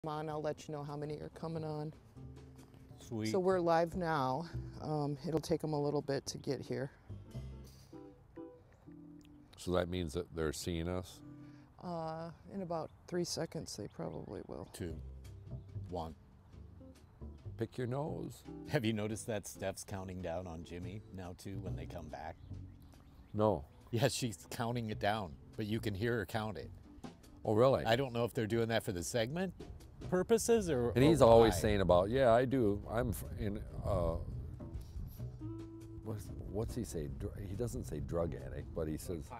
on, I'll let you know how many are coming on. Sweet. So we're live now. It'll take them a little bit to get here. So that means that they're seeing us? In about 3 seconds, they probably will. 2, 1. Pick your nose. Have you noticed that Steph's counting down on Jimmy now too when they come back? No. Yeah, she's counting it down, but you can hear her count it. Oh, really? I don't know if they're doing that for the segment purposes or. And he's or always why. saying about, yeah, I do. I'm in, what's he say? He doesn't say drug addict, but he says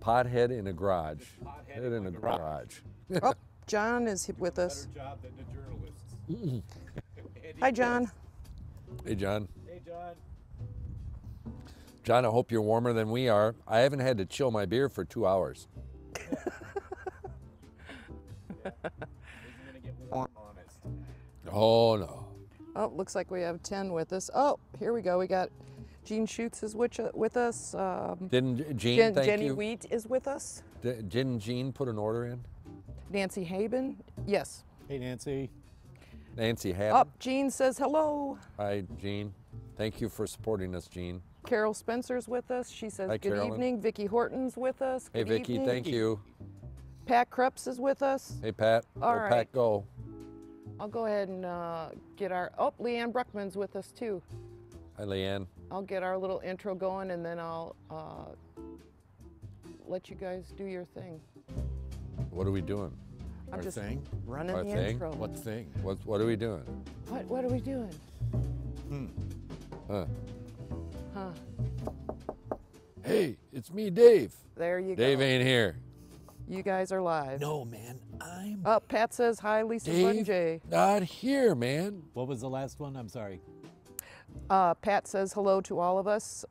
pothead in a garage. Head in a garage. Oh, John is with us. Better job than the journalists. Hi, John. Hey, John. Hey, John. John, I hope you're warmer than we are. I haven't had to chill my beer for 2 hours. Oh, no. Oh, looks like we have 10 with us. Oh, here we go. We got Gene Schutz is with us. Didn't Gene, thank Jenny you. Wheat is with us. Didn't Gene put an order in? Nancy Haben, yes. Hey, Nancy. Nancy had. Oh, Gene says hello. Hi, Gene. Thank you for supporting us, Gene. Carol Spencer's with us. She says Hi, good Carolyn. evening. Vicki Horton's with us. Hey, Good Vicki, evening. thank you. Pat Krups is with us. Hey, Pat. All Go, right. Pat, go. I'll go ahead and get our, oh, Leanne Bruckman's with us too. Hi, Leanne. I'll get our little intro going and then I'll let you guys do your thing. What are we doing? I'm Our just thing? running Our the thing? intro. What thing? What are we doing? What are we doing? Huh. Huh. Hey, it's me, Dave. There you Dave go. ain't here. You guys are live. No, man. I'm. Oh, Pat says hi, Lisa Dave, Bunjay. not here, man. What was the last one? I'm sorry. Pat says hello to all of us.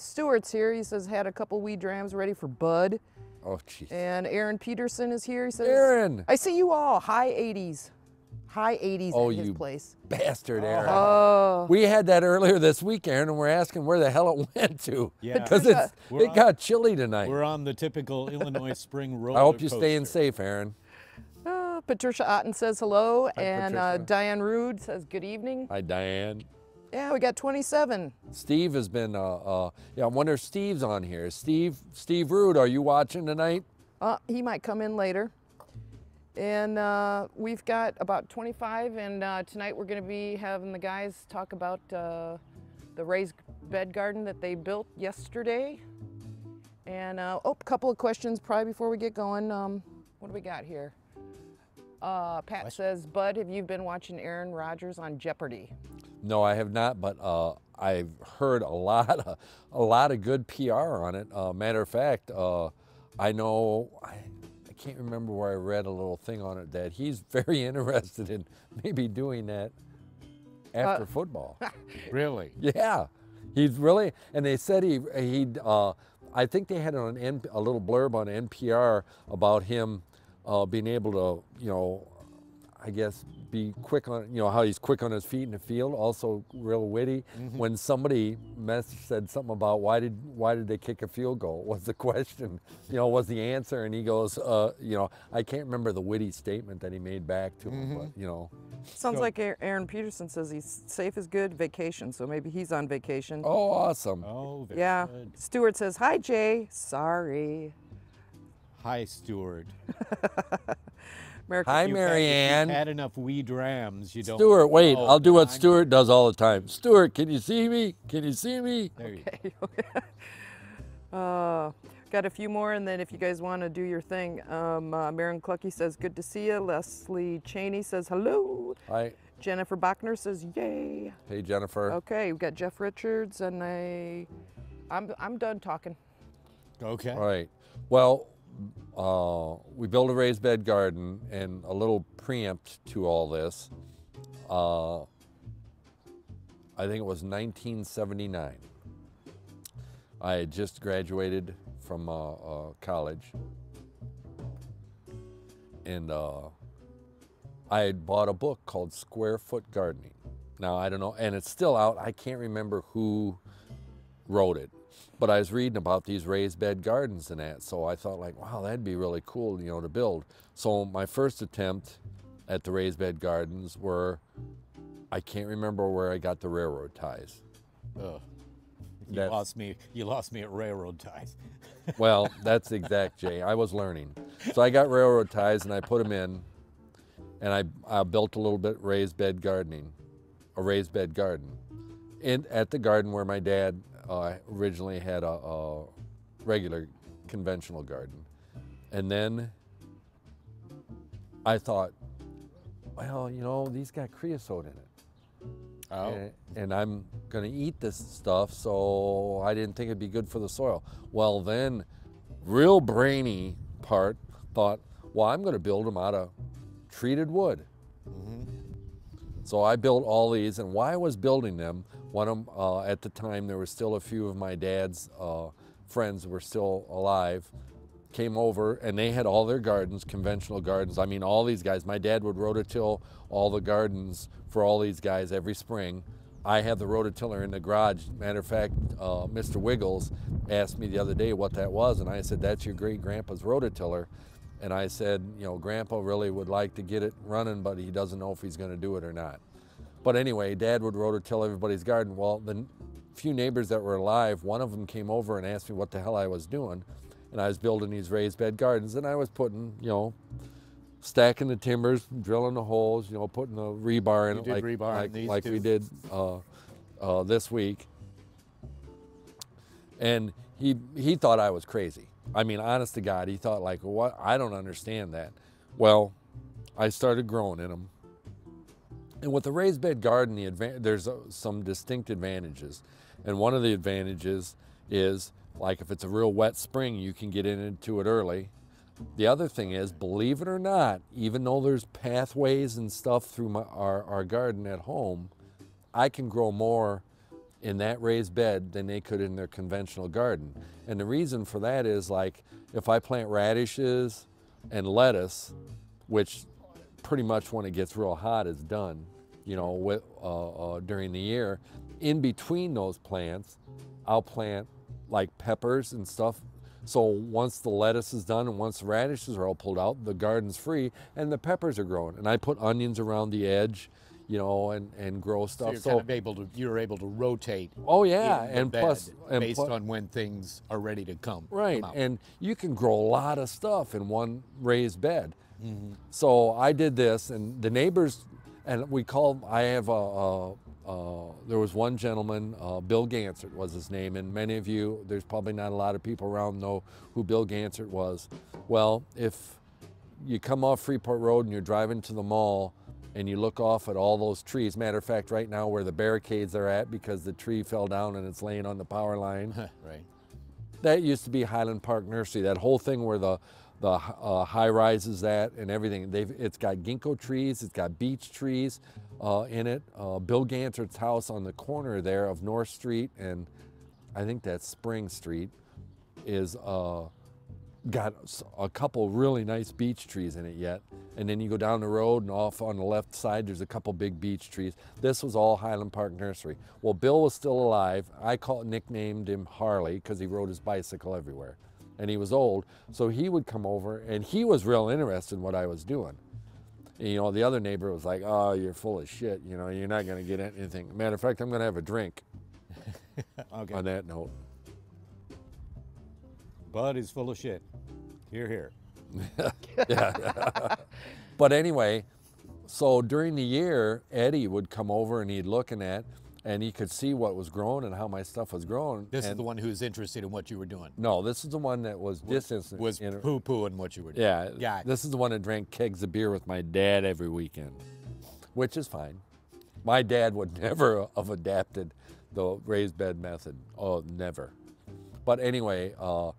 Stuart's here. He says had a couple weed drams ready for Bud. Oh, jeez. And Aaron Peterson is here. He says, Aaron. I see you all. High 80s. High 80s Oh, at his you place. Bastard, Aaron. Oh. We had that earlier this week, Aaron, and we're asking where the hell it went to. Yeah. Because We're it on- got chilly tonight. We're on the typical Illinois spring roller I hope you're staying coaster. safe, Aaron. Patricia Otten says hello. Hi, and Patricia. Diane Rude says good evening. Hi, Diane. Yeah, we got 27. Steve has been, yeah, I wonder if Steve's on here. Steve Rude, are you watching tonight? He might come in later. And we've got about 25, and tonight we're going to be having the guys talk about the raised bed garden that they built yesterday. And a couple of questions probably before we get going. What do we got here? Pat says, Bud, have you been watching Aaron Rodgers on Jeopardy? No, I have not, but I've heard a lot of good PR on it. Matter of fact, I know, I can't remember where I read a little thing on it that he's very interested in maybe doing that after football. Really? Yeah, he's really, and they said he'd I think they had on a little blurb on NPR about him being able to, you know, I guess be quick on, you know, how he's quick on his feet in the field, also real witty. When somebody said something about why did they kick a field goal was the question, you know, was the answer, and he goes, you know, I can't remember the witty statement that he made back to him, but you know. Sounds like Aaron Peterson says he's safe is good, vacation, so maybe he's on vacation. Oh, awesome. Oh, very Yeah. good. Stuart says, hi, Jay. Sorry. Hi, Stuart. America, Hi, You've Marianne. had enough weed rams. You don't. Stuart, wait, know I'll do that what I'm- Stuart does all the time. Stuart, can you see me? Can you see me? There you go. Got a few more, and then if you guys want to do your thing, Maren Clucky says, good to see you. Leslie Cheney says, hello. Hi. Jennifer Bachner says, yay. Hey, Jennifer. Okay, we've got Jeff Richards, and I'm done talking. Okay. All right. Well, we built a raised bed garden, and a little preempt to all this. I think it was 1979. I had just graduated from college, and I had bought a book called Square Foot Gardening. Now, I don't know, and it's still out. I can't remember who wrote it, but I was reading about these raised bed gardens and that, so I thought like, wow, that'd be really cool, you know, to build. So my first attempt, at the raised bed gardens were, I can't remember where I got the railroad ties. Ugh. You lost me at railroad ties. Well, that's the exact, Jay. I was learning. So I got railroad ties and I put them in, and I built a little bit raised bed garden at the garden where my dad originally had a regular conventional garden. And then I thought, well, you know, these got creosote in it. Oh. And I'm going to eat this stuff, so I didn't think it'd be good for the soil. Well, then, real brainy part thought, well, I'm going to build them out of treated wood. So I built all these, and while I was building them, one of them, at the time, there were still a few of my dad's friends who were still alive, came over, and they had all their gardens, conventional gardens. I mean, all these guys, my dad would rototill all the gardens for all these guys every spring. I had the rototiller in the garage. Matter of fact, Mr. Wiggles asked me the other day what that was, and I said, that's your great-grandpa's rototiller. And I said, you know, Grandpa really would like to get it running, but he doesn't know if he's going to do it or not. But anyway, Dad would rototill everybody's garden. Well, the few neighbors that were alive, one of them came over and asked me what the hell I was doing. And I was building these raised bed gardens, and I was putting, you know, stacking the timbers, drilling the holes, you know, putting the rebar in it like we did this week. And he thought I was crazy. I mean, honest to God, he thought like, what? I don't understand that. Well, I started growing in them. And with the raised bed garden, there's some distinct advantages. And one of the advantages is, like if it's a real wet spring, you can get into it early. The other thing is, believe it or not, even though there's pathways and stuff through our garden at home, I can grow more in that raised bed than they could in their conventional garden. And the reason for that is, like, if I plant radishes and lettuce, which pretty much when it gets real hot is done, you know, with, during the year, in between those plants, I'll plant like peppers and stuff. So once the lettuce is done and once the radishes are all pulled out, the garden's free and the peppers are growing. And I put onions around the edge, you know, and grow stuff. So you're kind of you're able to rotate. Oh yeah, and plus based on when things are ready to come. Right, come out. And you can grow a lot of stuff in one raised bed. So I did this, and the neighbors, and I have there was one gentleman, Bill Gansert was his name, and many of you, there's probably not a lot of people around know who Bill Gansert was. Well, if you come off Freeport Road and you're driving to the mall and you look off at all those trees, matter of fact, right now where the barricades are at because the tree fell down and it's laying on the power line. Right. That used to be Highland Park Nursery, that whole thing where the high rises at and everything. It's got ginkgo trees, it's got beech trees in it. Bill Gansert's house on the corner there of North Street and I think that's Spring Street is got a couple really nice beech trees in it yet. And then you go down the road and off on the left side, there's a couple big beech trees. This was all Highland Park Nursery. Well, Bill was still alive. I nicknamed him Harley because he rode his bicycle everywhere. And he was old, so he would come over and he was real interested in what I was doing. And, you know, the other neighbor was like, oh, you're full of shit, you know, you're not gonna get anything. Matter of fact, I'm gonna have a drink. Okay. On that note. Bud is full of shit. Hear, hear. Yeah. But anyway, so during the year, Eddie would come over and he'd looking at, and he could see what was growing and how my stuff was growing. This is the one who's interested in what you were doing. No, this is the one that was disinterested. Was poo-pooing what you were doing. Yeah. Got it. This is the one that drank kegs of beer with my dad every weekend, which is fine. My dad would never have adapted the raised bed method. Oh, never. But anyway, I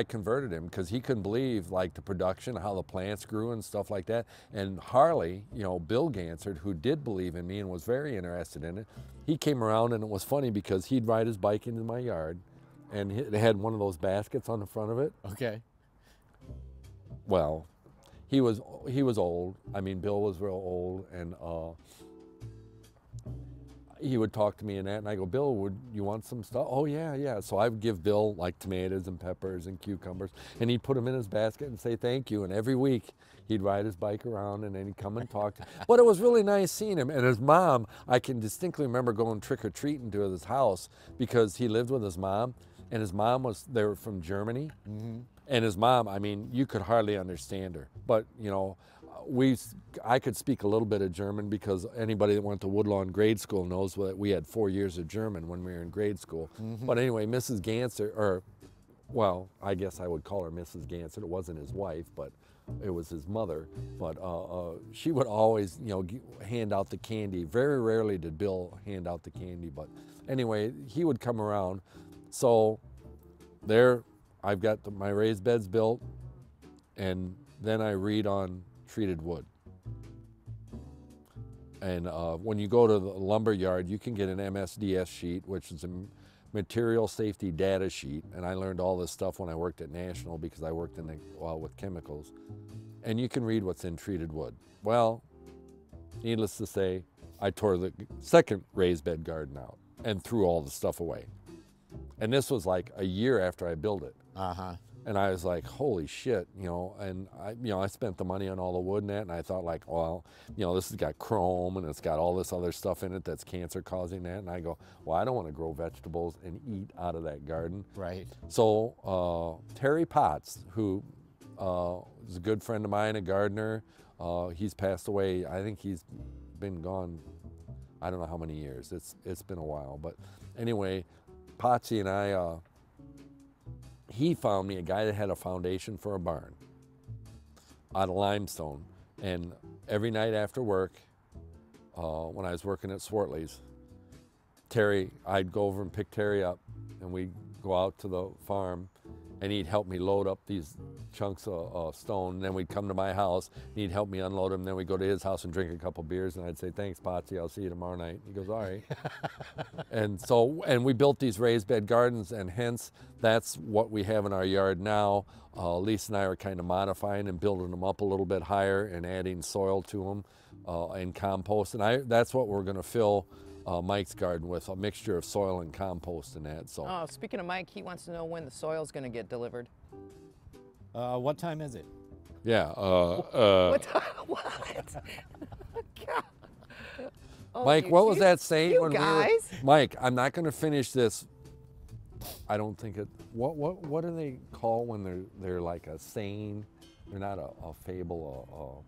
converted him because he couldn't believe like the production, how the plants grew and stuff like that. And Harley, you know, Bill Gansert, who did believe in me and was very interested in it, he came around and it was funny because he'd ride his bike into my yard and it had one of those baskets on the front of it. Okay. Well, he was old. I mean, Bill was real old, and he would talk to me and that, and I go, Bill, would you want some stuff? Oh yeah, yeah. So I would give Bill like tomatoes and peppers and cucumbers, and he'd put them in his basket and say thank you. And every week he'd ride his bike around, and then he'd come and talk to me. But it was really nice seeing him. And his mom, I can distinctly remember going trick-or-treating to his house because he lived with his mom, and his mom they were from Germany. And his mom, I mean, you could hardly understand her. But, you know, I could speak a little bit of German because anybody that went to Woodlawn grade school knows that we had 4 years of German when we were in grade school. But anyway, Mrs. Ganser, or, well, I guess I would call her Mrs. Ganser. It wasn't his wife, but it was his mother. But she would always, you know, hand out the candy. Very rarely did Bill hand out the candy. But anyway, he would come around. So there, I've got my raised beds built, and then I read on treated wood. And when you go to the lumber yard, you can get an MSDS sheet, which is a material safety data sheet. And I learned all this stuff when I worked at National because I worked with chemicals. And you can read what's in treated wood. Well, needless to say, I tore the second raised bed garden out and threw all the stuff away. And this was like a year after I built it. And I was like, holy shit, you know, and I spent the money on all the wood and that, and I thought like, well, you know, this has got chrome and it's got all this other stuff in it that's cancer causing that. And I go, well, I don't want to grow vegetables and eat out of that garden. Right. So Terry Potts, who is a good friend of mine, a gardener, he's passed away. I think he's been gone, I don't know how many years. It's been a while. But anyway, Potsy and I, he found me a guy that had a foundation for a barn out of limestone. And every night after work, when I was working at Swartley's, I'd go over and pick Terry up, and we'd go out to the farm, and he'd help me load up these chunks of stone. And then we'd come to my house, and he'd help me unload them. Then we'd go to his house and drink a couple beers, and I'd say, thanks, Potsy, I'll see you tomorrow night. He goes, all right. And we built these raised bed gardens, and hence that's what we have in our yard now. Lisa and I are kind of modifying and building them up a little bit higher and adding soil to them and compost. And that's what we're going to fill Mike's garden with, a mixture of soil and compost and that. So. Oh, speaking of Mike, he wants to know when the soil's going to get delivered. What time is it? Yeah. What? God. Oh, Mike, what was that saying? You guys. Mike, I'm not going to finish this. I don't think it. What do they call when they're like a saying? They're not a fable.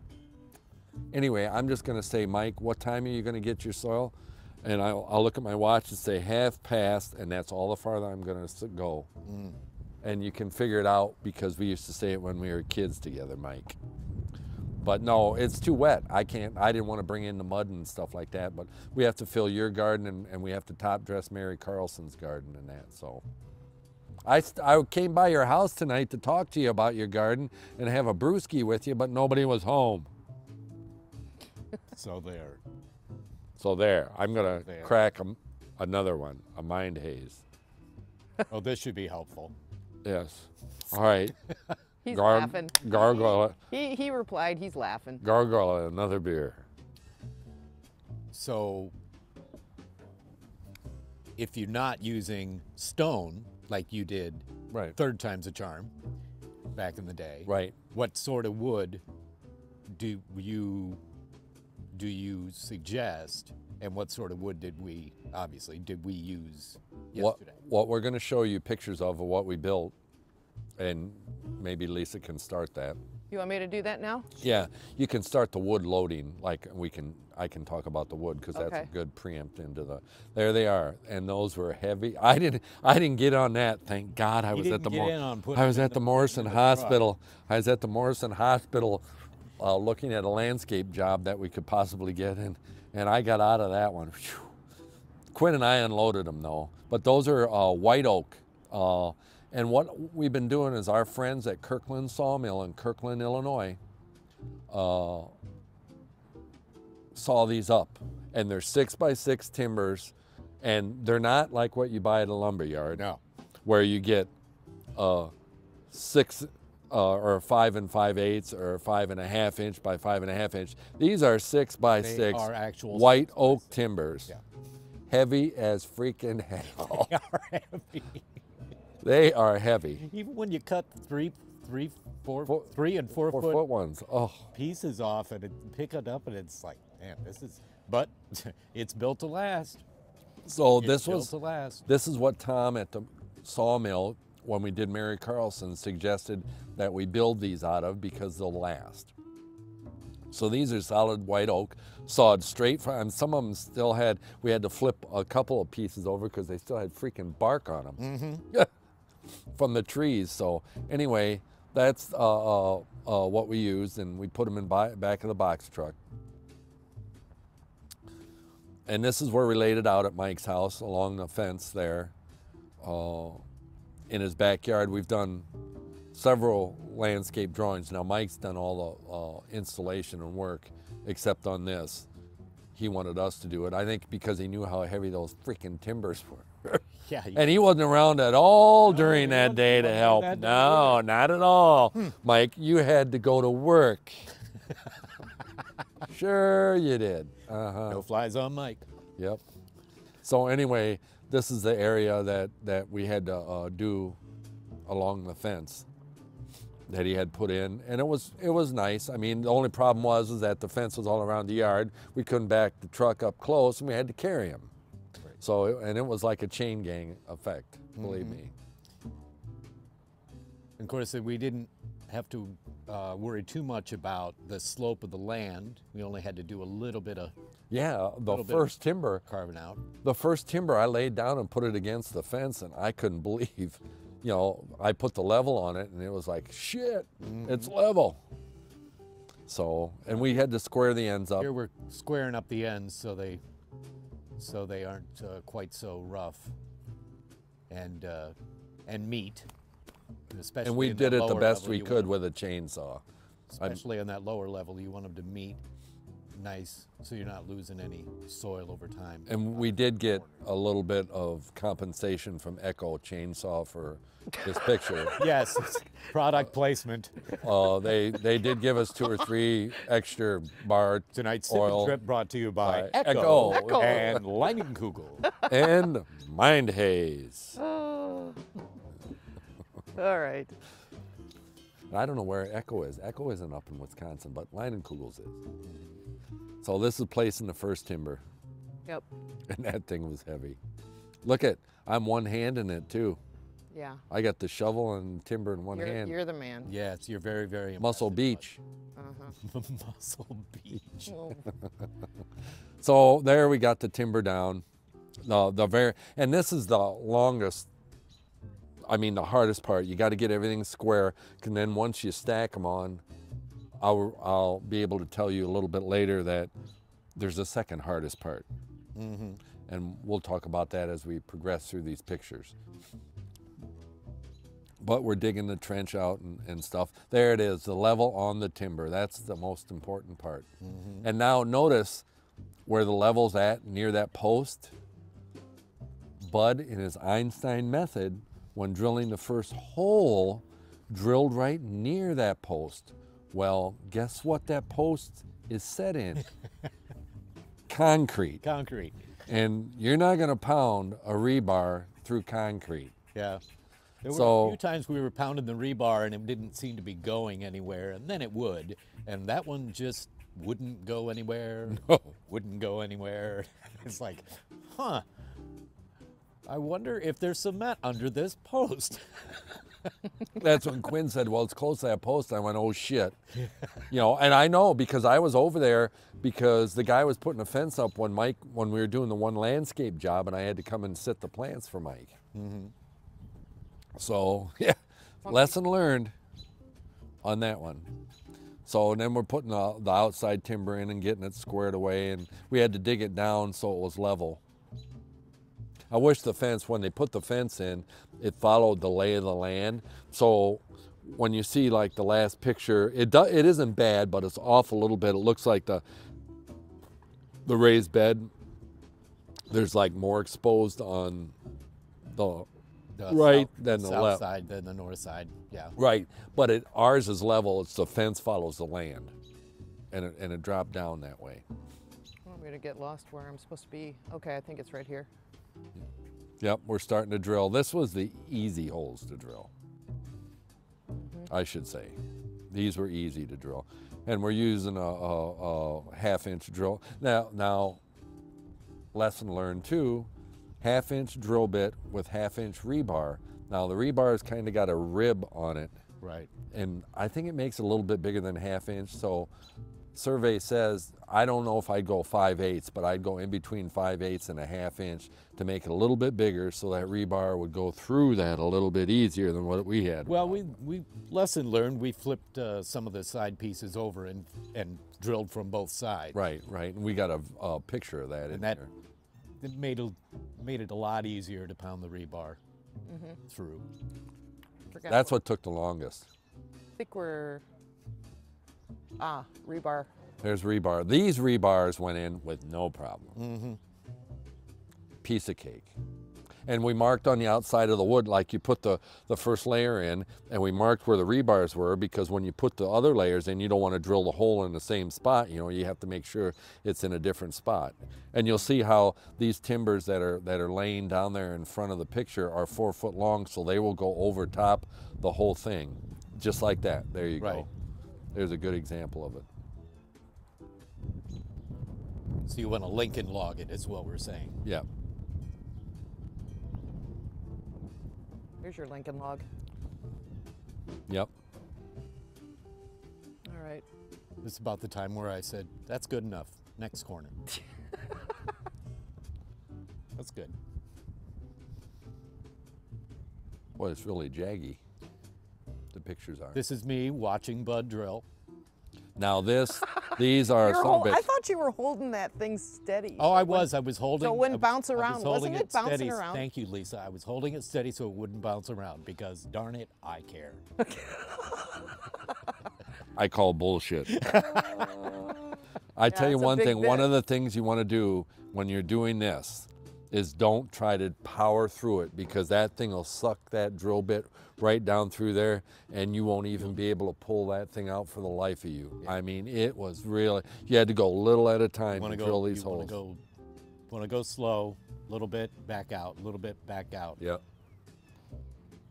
Anyway, I'm just going to say, Mike, what time are you going to get your soil? And I'll look at my watch and say half past, and that's all the farther I'm going to go. And you can figure it out because we used to say it when we were kids together, Mike. But no, it's too wet. I didn't want to bring in the mud and stuff like that, but we have to fill your garden, and we have to top dress Mary Carlson's garden and that. So I came by your house tonight to talk to you about your garden and have a brewski with you, but nobody was home. So there. So there, I'm gonna crack another one, a mind haze. Oh, this should be helpful. Yes. All right. He's laughing. Gargle. He replied, he's laughing. Gargle another beer. So if you're not using stone like you did Right. third time's a charm back in the day, Right. what sort of wood do you suggest, and what sort of wood did we use yesterday? What we're going to show you pictures of what we built, and maybe Lisa can start that. You want me to do that now? Yeah, you can start the wood loading. Like I can talk about the wood because that's Okay. a good preempt into the. There they are, and those were heavy. I didn't get on that. Thank God I was at the Morrison Hospital. I was at the Morrison Hospital. Looking at a landscape job that we could possibly get in, and I got out of that one. Whew. Quinn and I unloaded them though, but those are white oak. And what we've been doing is our friends at Kirkland Sawmill in Kirkland, Illinois, saw these up, and they're 6x6 timbers, and they're not like what you buy at a lumber yard. No. Where you get 6 or 5 5/8 or 5.5 inch by 5.5 inch. These are 6x6 They are actual white 6x6. oak timbers. Yeah. heavy as freaking hell. They are heavy. They are heavy. Even when you cut three and four 4 foot foot ones. Oh, pieces off and pick it up, and it's like, man, this is. But it's built to last. so It's this built was to last. this is what Tom at the sawmill, when we did Mary Carlson, suggested that we build these out of because they'll last. So these are solid white oak, sawed straight from, and some of them still had, we had to flip a couple of pieces over because they still had freaking bark on them from the trees. So anyway, that's what we used, and we put them in back of the box truck. And this is where we laid it out at Mike's house along the fence there. In his backyard, we've done several landscape drawings. Now Mike's done all the installation and work, except on this. He wanted us to do it, I think because he knew how heavy those freaking timbers were. Yeah. And he wasn't around at all during he that day to wasn't help. that day No, not at all. Mike, you had to go to work. Sure you did. No flies on Mike. Yep. So anyway, this is the area that we had to do along the fence that he had put in, and it was nice. I mean, the only problem was that the fence was all around the yard. We couldn't back the truck up close, and we had to carry him. Right. So, and it was like a chain gang effect, believe me. And of course, we didn't have to worry too much about the slope of the land. We only had to do a little bit of Yeah, the Little bit first timber, carving out. the first timber I laid down and put it against the fence, and I couldn't believe, you know, I put the level on it, and it was like, shit, it's level. So, and we had to square the ends up. Here we're squaring up the ends so they aren't quite so rough and meet. Especially And we in did that it the lower best level, we you could want- with a chainsaw. Especially on that lower level, you want them to meet nice, so you're not losing any soil over time. And we did get a little bit of compensation from Echo Chainsaw for this picture. Yes, it's product placement. They did give us 2 or 3 extra bar Tonight's oil Sip and Trip brought to you by by Echo, Echo. and Leinenkugel. and Mind Haze. Oh. All right. I don't know where Echo is. Echo isn't up in Wisconsin, but Leinenkugel's is. So this is placing the first timber, Yep. and that thing was heavy. Look at, I'm one-handing it too. Yeah. I got the shovel and timber in one You're, hand. you're the man. Yes, you're very, very Muscle impressive, Beach. Uh-huh. bud. Muscle Beach. Oh. So there we got the timber down. And this is the longest, I mean the hardest part. You got to get everything square, and then once you stack them on, I'll be able to tell you a little bit later that there's a second hardest part. And we'll talk about that as we progress through these pictures. But we're digging the trench out and stuff. There it is, the level on the timber. That's the most important part. And now notice where the level's at near that post. Bud, in his Einstein method, when drilling the first hole, drilled right near that post. Well, guess what that post is set in? Concrete. Concrete. And you're not gonna pound a rebar through concrete. Yeah. There were So- a few times we were pounding the rebar and it didn't seem to be going anywhere, and then it would. And that one just wouldn't go anywhere. No. Wouldn't go anywhere. It's like, huh. I wonder if there's cement under this post. That's when Quinn said, well, it's close to that post. I went, oh shit. You know, and I know because I was over there because the guy was putting a fence up when we were doing the one landscape job, and I had to come and sit the plants for Mike. So yeah, lesson learned on that one. So then we're putting the outside timber in and getting it squared away, and we had to dig it down so it was level. I wish the fence, when they put the fence in, it followed the lay of the land. So when you see like the last picture, it isn't bad, but it's off a little bit. It looks like the raised bed, there's like more exposed on the right than the south left. side than the north side. Yeah. Right, but ours is level. It's the fence follows the land, and it dropped down that way. I'm gonna get lost where I'm supposed to be. Okay, I think it's right here. Yep, we're starting to drill. This was the easy holes to drill, I should say. These were easy to drill. And we're using a half-inch drill. Now, lesson learned too, half-inch drill bit with half-inch rebar. Now the rebar's kind of got a rib on it. Right. And I think it makes it a little bit bigger than half-inch. So survey says, I don't know if I'd go 5/8, but I'd go in between 5/8 and a half-inch to make it a little bit bigger so that rebar would go through that a little bit easier than what we had. Well, we lesson learned. We flipped some of the side pieces over and drilled from both sides. Right. And we got a picture of that in And that there. it made it a lot easier to pound the rebar through. Forgot That's what took the longest. I think we're rebar. There's rebar. These rebars went in with no problem. Piece of cake. And we marked on the outside of the wood, like you put the first layer in, and we marked where the rebars were, because when you put the other layers in, you don't want to drill the hole in the same spot. You know, you have to make sure it's in a different spot. And you'll see how these timbers that are laying down there in front of the picture are 4 foot long, so they will go over top the whole thing, just like that. There you Right. go. There's a good example of it. So you want to Lincoln log it, is what we're saying. Yeah. Here's your Lincoln log. Yep. All right. It's about the time where I said, that's good enough. Next corner. That's good. Boy, it's really jaggy. The pictures are. This is me watching Bud drill. Now these are some bits. I thought you were holding that thing steady. Oh, I was holding. So it wouldn't bounce I was around. holding Wasn't it bouncing steady. around? Thank you, Lisa. I was holding it steady so it wouldn't bounce around because, darn it, I care. I call bullshit. I tell you it's a one big thing, one bit. of the things you want to do when you're doing this is don't try to power through it, because that thing will suck that drill bit right down through there and you won't even be able to pull that thing out for the life of you. I mean, it was really, you had to go little at a time to drill these holes. Want to go slow, little bit, back out, a little bit, back out. Yep.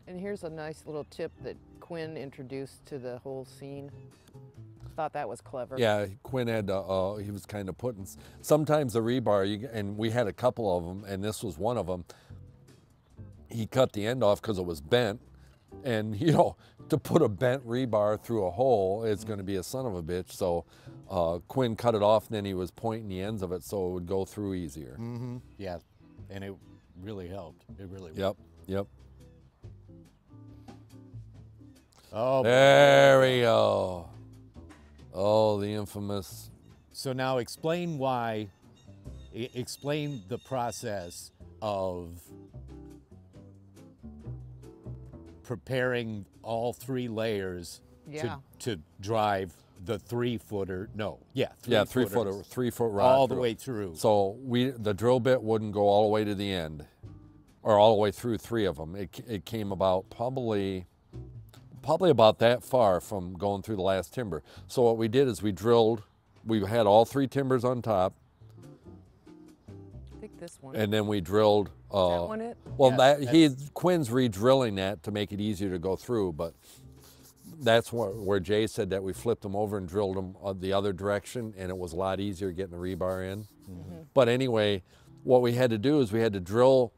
And here's a nice little tip that Quinn introduced to the whole scene. Thought that was clever. Yeah, Quinn had, he was kind of putting, sometimes the rebar, and we had a couple of them, and this was one of them, he cut the end off because it was bent. And, you know, to put a bent rebar through a hole, it's going to be a son of a bitch. So Quinn cut it off, and then he was pointing the ends of it so it would go through easier. Yeah, and it really helped. It really Yep, yep. Oh, There we go. Oh, the infamous. so now explain why, explain the process of preparing all 3 layers Yeah. to drive the 3-footer, no, yeah, 3 footers 3 foot rod. all the through. way through. So the drill bit wouldn't go all the way to the end, or all the way through 3 of them. It came about probably about that far from going through the last timber. So what we did is we drilled, we had all 3 timbers on top, I think this one. and then we drilled. Is that one it? Well, Yeah, Quinn's re-drilling that to make it easier to go through, but that's where Jay said that we flipped them over and drilled them the other direction, and it was a lot easier getting the rebar in. But anyway, what we had to do is we had to drill,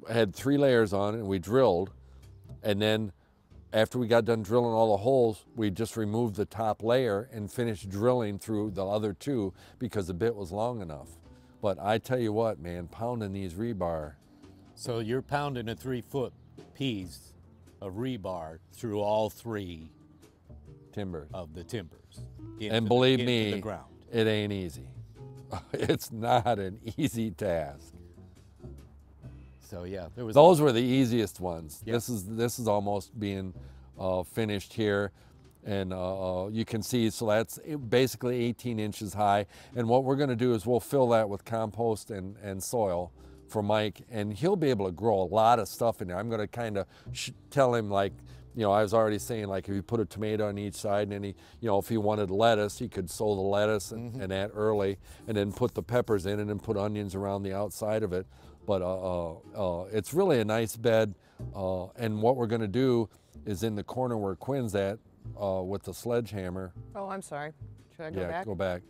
had 3 layers on, and we drilled, and then after we got done drilling all the holes, we just removed the top layer and finished drilling through the other 2 because the bit was long enough. But I tell you what, man, pounding these rebar. So you're pounding a 3-foot piece of rebar through all 3 Timbers. of the timbers. And believe into me, the ground. it ain't easy. It's not an easy task. So yeah, there was Those were the easiest ones. Yeah. This is almost being finished here, and you can see. So that's basically 18 inches high. And what we're going to do is we'll fill that with compost and soil for Mike, and he'll be able to grow a lot of stuff in there. I'm going to kind of tell him, like, you know, I was already saying, like, if you put a tomato on each side, and any, you know, if you wanted lettuce, you could sow the lettuce and that early, and then put the peppers in, and then put onions around the outside of it. But it's really a nice bed. And what we're going to do is in the corner where Quinn's at with the sledgehammer. Oh, I'm sorry. Should I go Yeah, back? go back.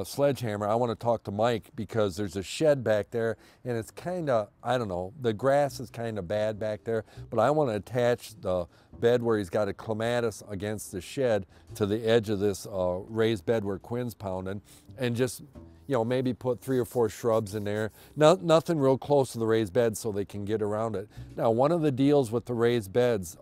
Sledgehammer, I want to talk to Mike because there's a shed back there and it's kind of, I don't know, the grass is kind of bad back there, but I want to attach the bed where he's got a clematis against the shed to the edge of this raised bed where Quinn's pounding, and just, you know, maybe put 3 or 4 shrubs in there. Nothing real close to the raised bed so they can get around it. Now, one of the deals with the raised beds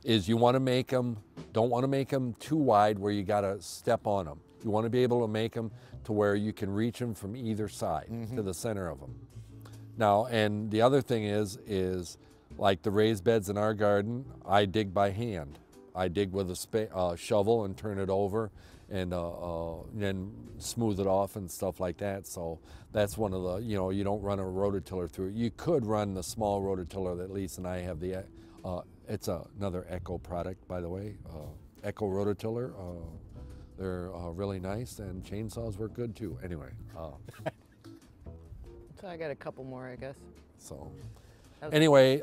is you want to make them, don't want to make them too wide where you got to step on them. You want to be able to make them to where you can reach them from either side to the center of them. Now, and the other thing is like the raised beds in our garden, I dig by hand. I dig with a shovel and turn it over, and then smooth it off and stuff like that. So that's one of the, you know, you don't run a rototiller through it. You could run the small rototiller that Lisa and I have. It's another Echo product, by the way. Echo rototiller. They're really nice, and chainsaws work good too. Anyway. So I got a couple more, I guess. So anyway,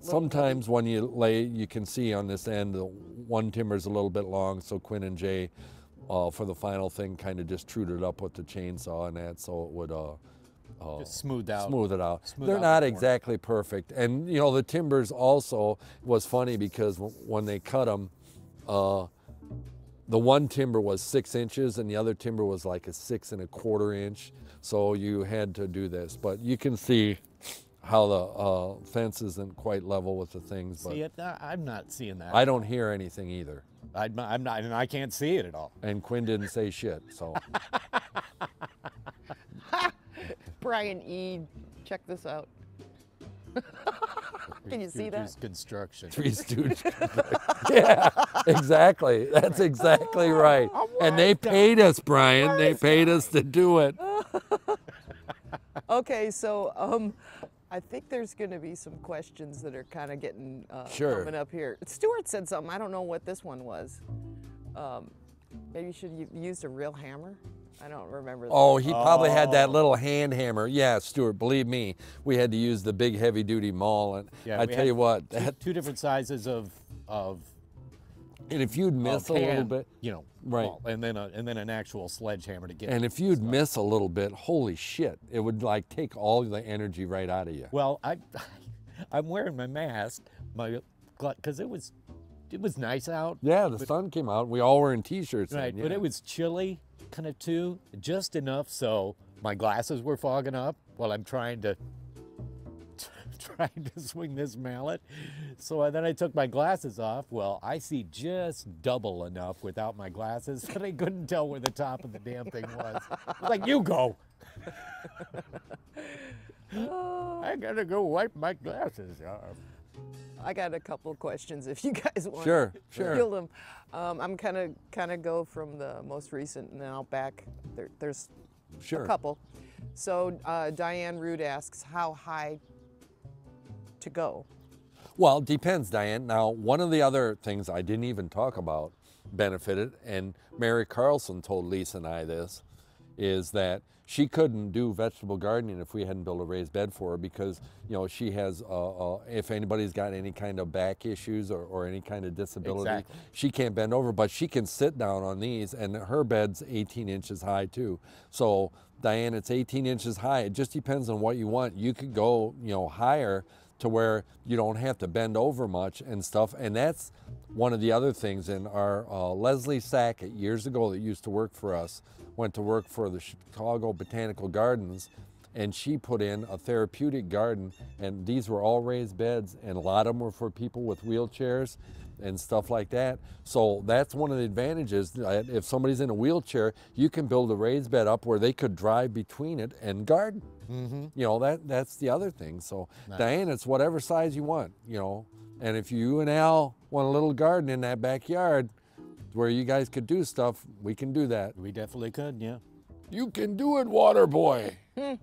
sometimes when you lay, you can see on this end, the one timber's a little bit long, so Quinn and Jay, for the final thing, kind of just trued it up with the chainsaw and that, so it would just smooth out. Smooth it out. Smooth They're out not the exactly perfect. And, you know, the timbers also was funny because when they cut them, the one timber was 6 inches and the other timber was like a 6 1/4 inch. So you had to do this. But you can see how the fence isn't quite level with the things. But See it? I'm not seeing that. I don't hear anything either. I'm not, and I can't see it at all. And Quinn didn't say shit, so. Brian E., check this out. Can you see that? Construction. Three Stooges. Yeah, exactly. That's exactly right. And they paid us, Brian. They paid us to do it. Okay, so I think there's going to be some questions that are kind of getting coming up here. Stuart said something. I don't know what this one was. Maybe you should have used a real hammer. I don't remember. Oh, he probably had that little hand hammer. Yeah, Stuart, believe me, we had to use the big heavy-duty maul. And Yeah, I tell you what, two different sizes of and if you'd miss a little bit, you know, right, maul, and then an actual sledgehammer to get. and if you'd miss a little bit, holy shit, it would like take all the energy right out of you. Well, I'm wearing my mask, because it was nice out. Yeah, the sun came out. We all were in t-shirts. Right, then, but yeah. it was chilly, kind of too, just enough so my glasses were fogging up while I'm trying to swing this mallet. So then I took my glasses off. Well, I see just double enough without my glasses that I couldn't tell where the top of the damn thing was. I was like, you go. I gotta go wipe my glasses off. I got a couple of questions if you guys want Sure, to sure. field them. I'm kind of go from the most recent and then I'll back. There's Sure. a couple. So Diane Root asks how high to go. Well, depends, Diane. Now, one of the other things I didn't even talk about benefited, and Mary Carlson told Lisa and I this, is that she couldn't do vegetable gardening if we hadn't built a raised bed for her because, you know, she has, if anybody's got any kind of back issues or any kind of disability, Exactly. she can't bend over, but she can sit down on these, and her bed's 18 inches high too. So, Diane, it's 18 inches high. It just depends on what you want. You could go, you know, higher to where you don't have to bend over much and stuff. And that's one of the other things. In our Leslie Sackett, years ago, that used to work for us, went to work for the Chicago Botanical Gardens, and she put in a therapeutic garden, and these were all raised beds, and a lot of them were for people with wheelchairs and stuff like that. So that's one of the advantages. If somebody's in a wheelchair, you can build a raised bed up where they could drive between it and garden. Mm-hmm. You know, that's the other thing. So Nice. Diane, it's whatever size you want, you know. And if you and Al want a little garden in that backyard where you guys could do stuff, we can do that. We definitely could, yeah. You can do it, water boy.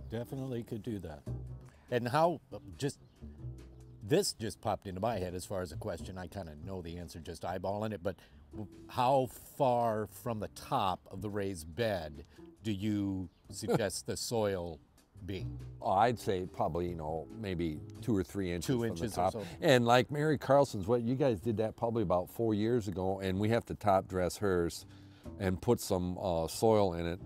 Definitely could do that. And how, just this just popped into my head as far as a question. I kind of know the answer just eyeballing it, but how far from the top of the raised bed do you suggest the soil be? Oh, I'd say probably, you know, maybe 2 or 3 inches 2 from inches the or top. so. And like Mary Carlson's, what you guys did that probably about 4 years ago, and we have to top dress hers and put some soil in it.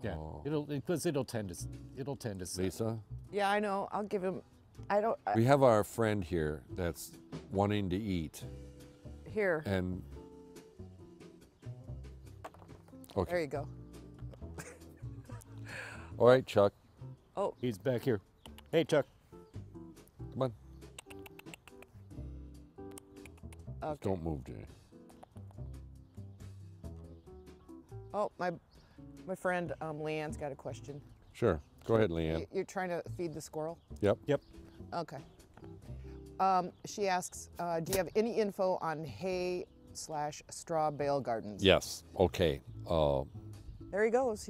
Yeah, it'll tend to set. Lisa, Yeah, I know. I'll give him. I don't. we have our friend here that's wanting to eat, Here. and okay, There you go. all right, Chuck, Oh, He's back here. Hey, Chuck. come on, okay. don't move, Jay. Oh, my friend Leanne's got a question. Sure, go ahead, Leanne. You're trying to feed the squirrel? Yep. Yep. Okay. She asks, do you have any info on hay/straw bale gardens? Yes. Okay. There he goes.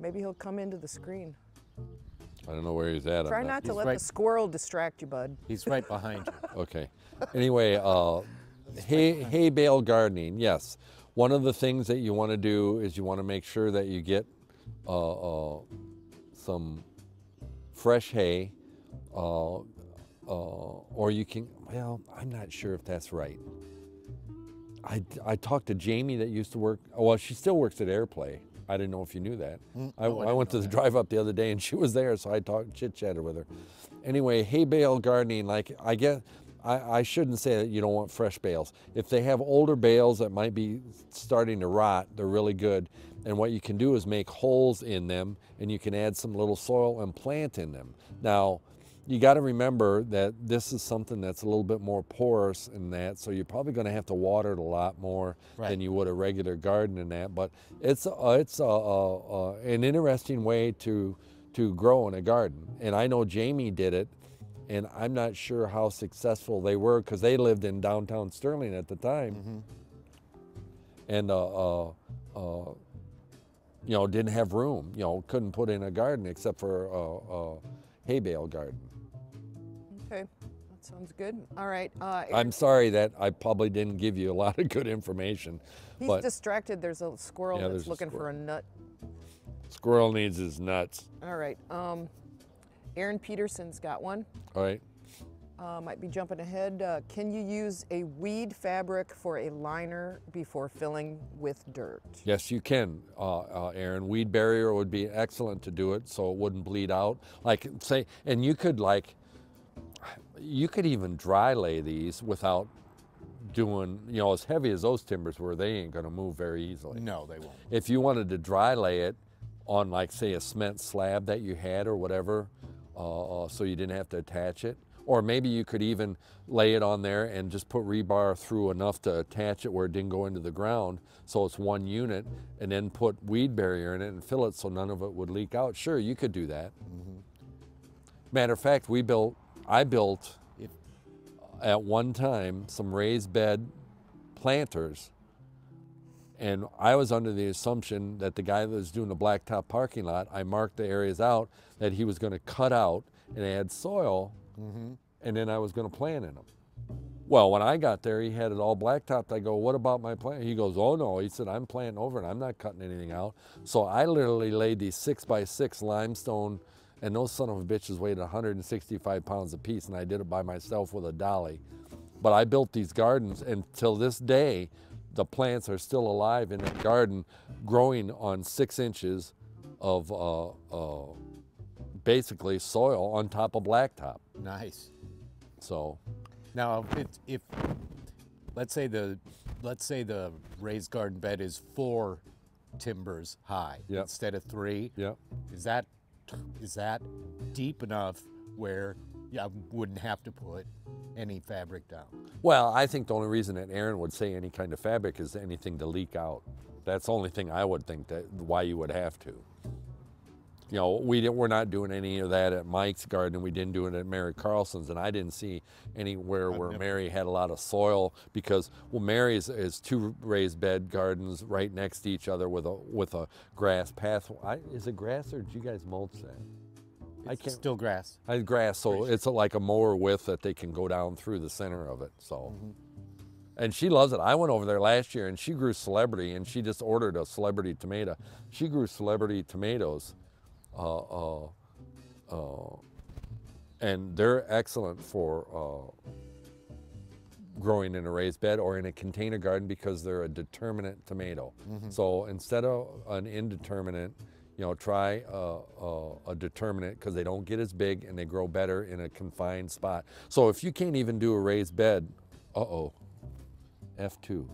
Maybe he'll come into the screen. I don't know where he's at. Try on that. not to He's let right- the squirrel distract you, bud. He's right behind you. Okay. Anyway, hay bale gardening. Yes. One of the things that you want to do is you want to make sure that you get some fresh hay, or you can. Well, I'm not sure if that's right. I talked to Jamie that used to work. Well, she still works at Airplay. I didn't know if you knew that. I went to the drive up the other day and she was there, so I chit-chatted with her. Anyway, hay bale gardening, like I shouldn't say that you don't want fresh bales. If they have older bales that might be starting to rot, they're really good. And what you can do is make holes in them, and you can add some little soil and plant in them. Now, you got to remember that this is something that's a little bit more porous in that, so you're probably going to have to water it a lot more than you would a regular garden in that. But it's an interesting way to grow in a garden. And I know Jamie did it, and I'm not sure how successful they were because they lived in downtown Sterling at the time, and you know, didn't have room. You know, couldn't put in a garden except for a hay bale garden. Okay, that sounds good. All right. I'm sorry that I probably didn't give you a lot of good information. He's but distracted. There's a squirrel Yeah, that's there's a looking for squirrel. a nut. Squirrel needs his nuts. All right. Aaron Peterson's got one. All right. Might be jumping ahead. Can you use a weed fabric for a liner before filling with dirt? Yes, you can, Aaron. Weed barrier would be excellent to do it so it wouldn't bleed out. Like say, and you could even dry lay these without doing, you know, as heavy as those timbers were, they ain't gonna move very easily. No, they won't. If you wanted to dry lay it on like say a cement slab that you had or whatever, so you didn't have to attach it, or maybe you could even lay it on there and just put rebar through enough to attach it where it didn't go into the ground, so it's one unit, and then put weed barrier in it and fill it so none of it would leak out. Sure, you could do that. Matter of fact, I built at one time some raised bed planters, and I was under the assumption that the guy that was doing the blacktop parking lot, I marked the areas out that he was going to cut out and add soil, and then I was going to plant in them. Well, when I got there, he had it all blacktopped. I go, what about my plant? He goes, oh no. He said, I'm planting over it. I'm not cutting anything out. So I literally laid these 6x6 limestone, and those son of a bitches weighed 165 pounds a piece, and I did it by myself with a dolly. But I built these gardens, and till this day, the plants are still alive in that garden, growing on 6 inches of basically soil on top of blacktop. Nice. So Now, if let's say the raised garden bed is 4 timbers high instead of 3, is that deep enough where I wouldn't have to put any fabric down? well, I think the only reason that Aaron would say any kind of fabric is anything to leak out. That's the only thing I would think that why you would have to. You know, we're not doing any of that at Mike's garden. We didn't do it at Mary Carlson's, and I didn't see anywhere where Mary had a lot of soil because, well, Mary's is 2 raised bed gardens right next to each other with a grass path. Is it grass or did you guys mulch that? It's still grass. Grass, so it's like a mower width that they can go down through the center of it. So, and she loves it. I went over there last year and she grew celebrity, and she just ordered a celebrity tomato. She grew celebrity tomatoes, and they're excellent for growing in a raised bed or in a container garden because they're a determinate tomato. So instead of an indeterminate, you know, try a determinate because they don't get as big and they grow better in a confined spot. So if you can't even do a raised bed, F2. F2,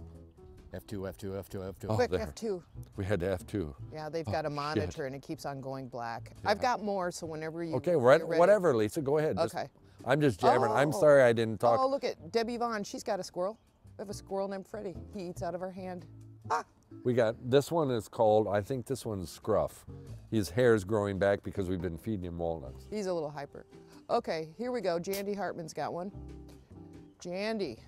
F2, F2, F2. Oh, Quick, there. F2. We had to F2. Yeah, they've got a monitor and it keeps on going black. I've got more, so whenever you Okay, you're ready. whatever, Lisa, go ahead. Okay. I'm just jabbering. I'm Oh. sorry I didn't talk. Oh, look at Debbie Vaughn. She's got a squirrel. We have a squirrel named Freddie. He eats out of her hand. Ah. We got, this one is called, I think this one's Scruff. His hair's growing back because we've been feeding him walnuts. He's a little hyper. Okay, here we go. Jandy Hartman's got one. Jandy,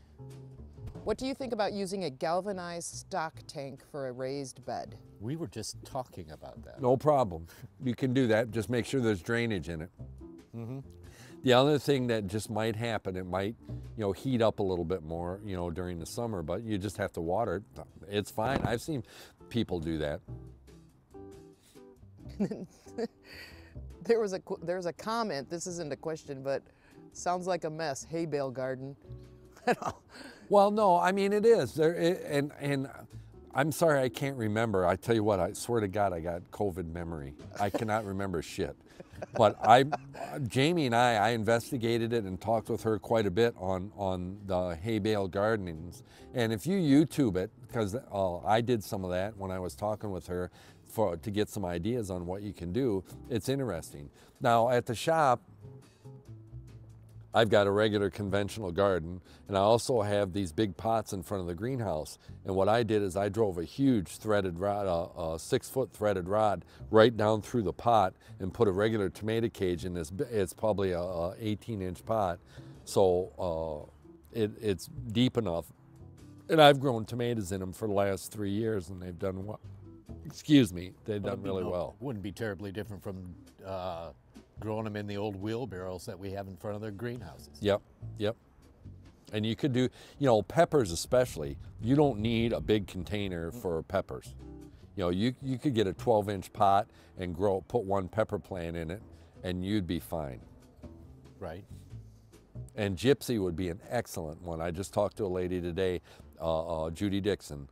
what do you think about using a galvanized stock tank for a raised bed? We were just talking about that. No problem. You can do that. Just make sure there's drainage in it. The other thing that just might happen, it might, you know, heat up a little bit more, you know, during the summer, but you just have to water it. It's fine. I've seen people do that. There's a comment, this isn't a question, but sounds like a mess, hay bale garden. Well, no, I mean, it is. And I'm sorry I can't remember. I tell you what, I swear to God, I got COVID memory. I cannot remember shit. But Jamie and I investigated it and talked with her quite a bit on the hay bale gardenings. And if you YouTube it, because I did some of that when I was talking with her to get some ideas on what you can do, it's interesting. Now at the shop, I've got a regular conventional garden, and I also have these big pots in front of the greenhouse. And what I did is I drove a huge threaded rod, a 6-foot threaded rod, right down through the pot and put a regular tomato cage in this. It's probably a 18-inch pot, so it's deep enough. And I've grown tomatoes in them for the last 3 years, and they've done well. Excuse me, they've done really well. Wouldn't be terribly different from growing them in the old wheelbarrows that we have in front of their greenhouses. Yep, yep. And you could do, you know, peppers especially, you don't need a big container for peppers. You know, you could get a 12-inch pot and put one pepper plant in it, and you'd be fine. Right. And gypsy would be an excellent one. I just talked to a lady today, Judy Dixon.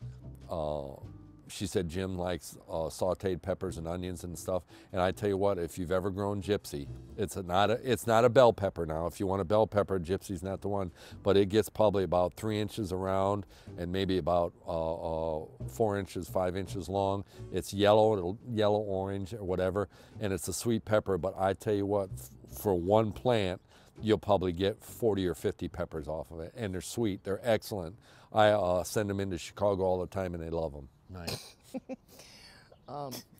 She said Jim likes sauteed peppers and onions and stuff. And I tell you what, if you've ever grown gypsy, it's not a bell pepper now. If you want a bell pepper, gypsy's not the one. But it gets probably about 3 inches around and maybe about 4 inches, 5 inches long. It's yellow, orange, or whatever, and it's a sweet pepper. But I tell you what, for one plant, you'll probably get 40 or 50 peppers off of it, and they're sweet. They're excellent. I send them into Chicago all the time, and they love them. Nice.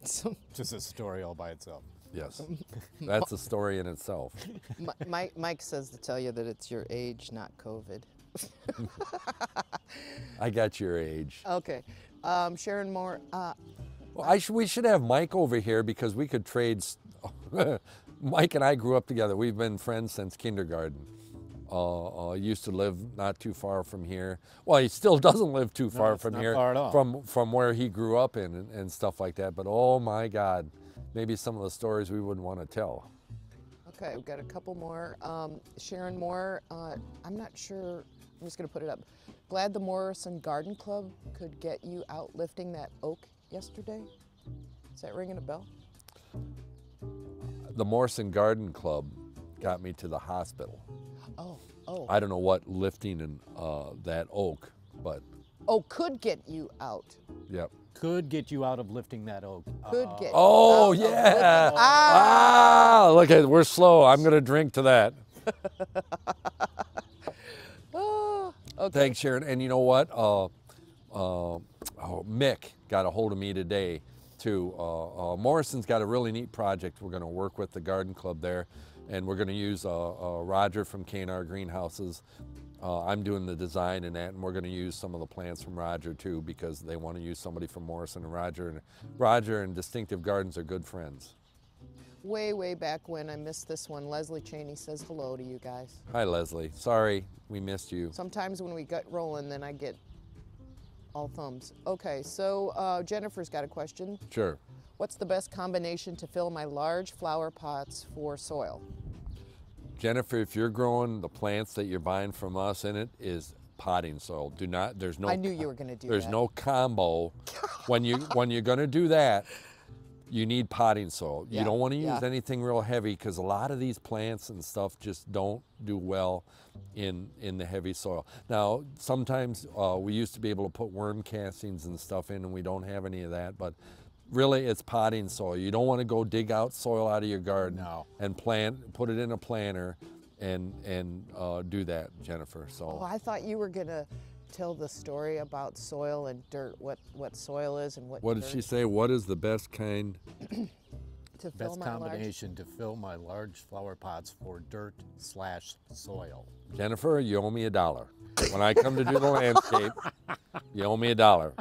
So Just a story all by itself. Yes, that's a story in itself. Mike says to tell you that it's your age, not COVID. I got your age. Okay, Sharon Moore. Well, we should have Mike over here because we could trade. Mike and I grew up together. We've been friends since kindergarten. Used to live not too far from here. Well, he still doesn't live too far from here, far at all. from where he grew up in and stuff like that. But oh my God, maybe some of the stories we wouldn't want to tell. Okay, we've got a couple more. Sharon Moore, I'm not sure, I'm just gonna put it up. Glad the Morrison Garden Club could get you out lifting that oak yesterday. Is that ringing a bell? The Morrison Garden Club got me to the hospital. Oh. I don't know what lifting in that oak, but. Oh, could get you out. Yep. Could get you out of lifting that oak. Could get Oh, you out of yeah. lifting- Ah! Look at, we're slow. I'm going to drink to that. Oh, okay. Thanks, Sharon. And you know what? Mick got a hold of me today, too. Morrison's got a really neat project. We're going to work with the garden club there, and we're going to use Roger from K&R Greenhouses. I'm doing the design and that, and we're going to use some of the plants from Roger, too, because they want to use somebody from Morrison and Roger. And Roger and Distinctive Gardens are good friends. way back when. I missed this one. Leslie Cheney says hello to you guys. Hi, Leslie. Sorry, we missed you. Sometimes when we get rolling, then I get all thumbs. Okay, so Jennifer's got a question. Sure. What's the best combination to fill my large flower pots for soil? Jennifer, if you're growing the plants that you're buying from us in it is potting soil. Do not, there's no. I knew you were going to do There's that. no combo. when you're going to do that, you need potting soil. Yeah, You don't want to use yeah. anything real heavy because a lot of these plants and stuff just don't do well in the heavy soil. Now, sometimes we used to be able to put worm castings and stuff in, and we don't have any of that, but really it's potting soil. You don't want to go dig out soil out of your garden No. and put it in a planter and do that, Jennifer. So Oh, I thought you were going to tell the story about soil and dirt, what soil is and what what did dirt she say? What is the best kind? to fill Best my combination to fill my large flower pots for dirt/soil. Jennifer, you owe me $1. When I come to do the landscape, you owe me $1.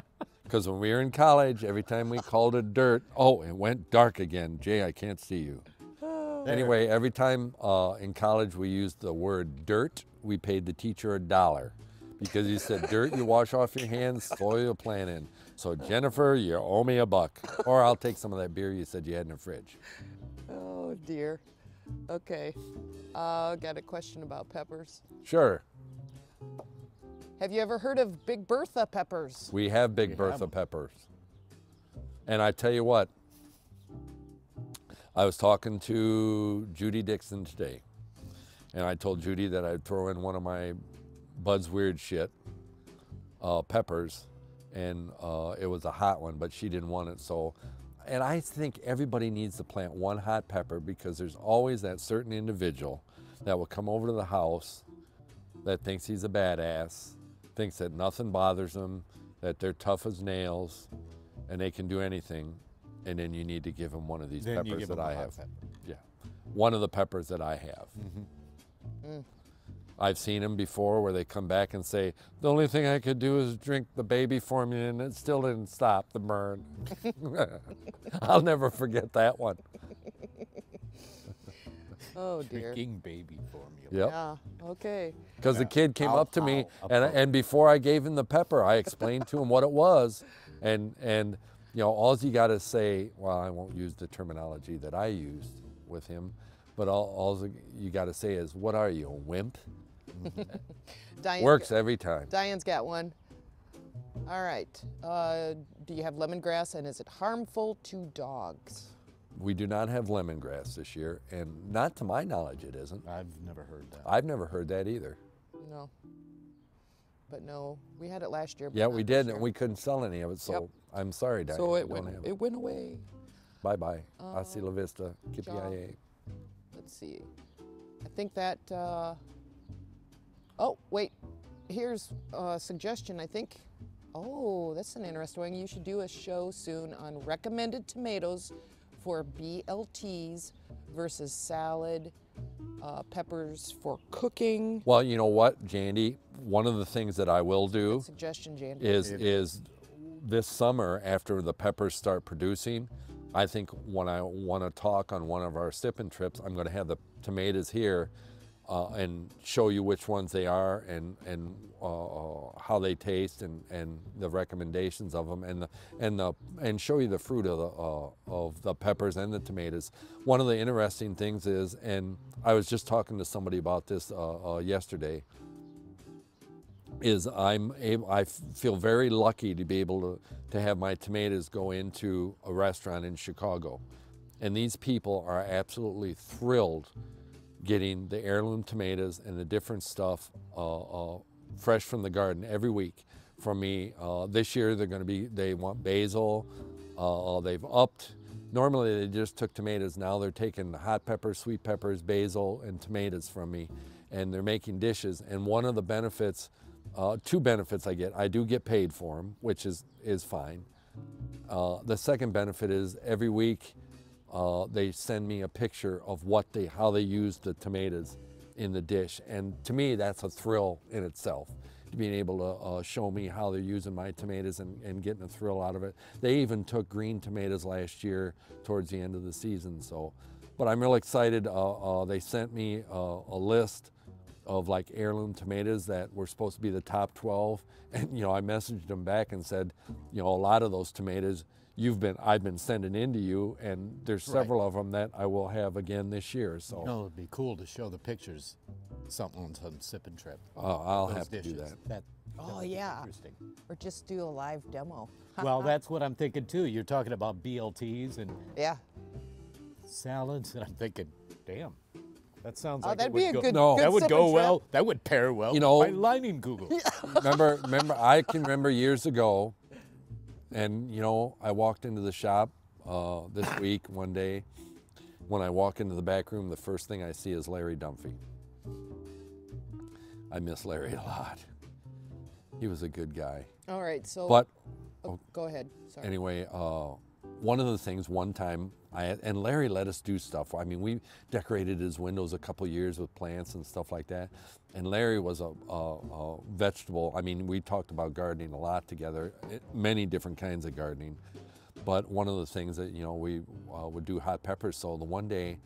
Because when we were in college, every time we called it dirt, oh, it went dark again. Jay, I can't see you. Anyway, every time in college we used the word dirt, we paid the teacher $1. Because he said, dirt you wash off your hands, soil you plant in. So Jennifer, you owe me $1. Or I'll take some of that beer you said you had in the fridge. Oh dear. Okay. Got a question about peppers. Sure. Have you ever heard of Big Bertha peppers? We have Big We Bertha have. Peppers. And I tell you what, I was talking to Judy Dixon today, and I told Judy that I'd throw in one of my Bud's Weird Shit peppers, and it was a hot one, but she didn't want it. So, and I think everybody needs to plant one hot pepper because there's always that certain individual that will come over to the house that thinks he's a badass, thinks that nothing bothers them, that they're tough as nails, and they can do anything, and then you need to give them one of these Then you peppers give that them a I hot have. pepper. Yeah, one of the peppers that I have. I've seen them before where they come back and say, the only thing I could do is drink the baby formula, and it still didn't stop the burn. I'll never forget that one. Oh dear. Drinking baby formula. Yep. Yeah. Okay. Because the kid came Ow, up to me, ow, and before I gave him the pepper, I explained to him what it was, and you know, all you got to say, well, I won't use the terminology that I used with him, but all you got to say is, what are you, a wimp? Diane, Works every time. Diane's got one. All right. Do you have lemongrass, and is it harmful to dogs? We do not have lemongrass this year, and not to my knowledge it isn't. I've never heard that. I've never heard that either. No. But no, we had it last year. But Yeah, not we this did, year. and we couldn't sell any of it, so Yep. I'm sorry, Diane. So we it don't went. have It went away. Bye-bye. Hasta la vista. Kippie. Let's see. I think that. Oh wait, here's a suggestion. I think. Oh, that's an interesting one. You should do a show soon on recommended tomatoes for BLTs versus salad, peppers for cooking. Well, you know what, Jandy? One of the things that I will do Good suggestion, Jan. is this summer after the peppers start producing, I think when I want to talk on one of our sipping trips, I'm going to have the tomatoes here and show you which ones they are and how they taste and the recommendations of them and show you the fruit of the peppers and the tomatoes. One of the interesting things is, and I was just talking to somebody about this yesterday, is I feel very lucky to be able to have my tomatoes go into a restaurant in Chicago, and these people are absolutely thrilled getting the heirloom tomatoes and the different stuff fresh from the garden every week from me. This year they want basil. They've upped. Normally they just took tomatoes. Now they're taking hot peppers, sweet peppers, basil, and tomatoes from me, and they're making dishes. And one of the benefits, two benefits I get. I do get paid for them, which is fine. The second benefit is every week they send me a picture of how they use the tomatoes in the dish, and to me that's a thrill in itself, to being able to show me how they're using my tomatoes and getting a thrill out of it. They even took green tomatoes last year towards the end of the season, so But I'm real excited. They sent me a list of like heirloom tomatoes that were supposed to be the top 12. And, you know, I messaged them back and said, you know, a lot of those tomatoes I've been sending in to you, and there's several of them that I will have again this year. So, You know, it'd be cool to show the pictures, something on some sipping trip. I'll those have to do dishes. that. Oh, would be yeah. Interesting. Or just do a live demo. Well, that's what I'm thinking too. You're talking about BLTs and Yeah. salads, and I'm thinking, damn, that sounds Oh, like that'd it would be a go, good, No. good that would sipping go trip. well. That would pair well. You know- with my lining Google. remember, I can remember years ago, and you know, I walked into the shop this week one day. When I walk into the back room, the first thing I see is Larry Dunphy. I miss Larry a lot. He was a good guy. All right, so. But Go ahead. Sorry. anyway, one of the things one time, and Larry let us do stuff. I mean, we decorated his windows a couple years with plants and stuff like that. And Larry was a vegetable. I mean, we talked about gardening a lot together, many different kinds of gardening. But one of the things that, you know, we would do hot peppers. So the one day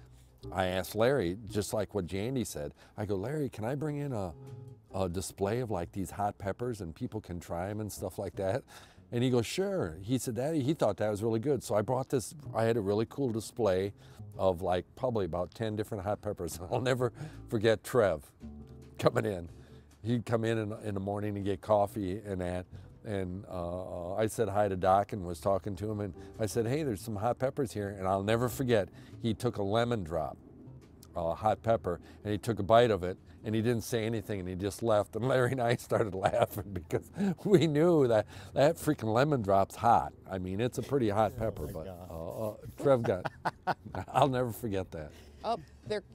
I asked Larry, just like what Jandy said, I go, Larry, can I bring in a display of like these hot peppers and people can try them and stuff like that? And he goes, sure. He said that, he thought that was really good. So I brought this, I had a really cool display of like probably about 10 different hot peppers. I'll never forget Trev coming in. He'd come in the morning and get coffee and that. And I said hi to Doc and was talking to him. And I said, hey, there's some hot peppers here. And I'll never forget, he took a lemon drop, hot pepper, and he took a bite of it. And he didn't say anything, and he just left. And Larry and I started laughing because we knew that freaking lemon drop's hot. I mean, it's a pretty hot pepper, but Trev got, I'll never forget that. Oh,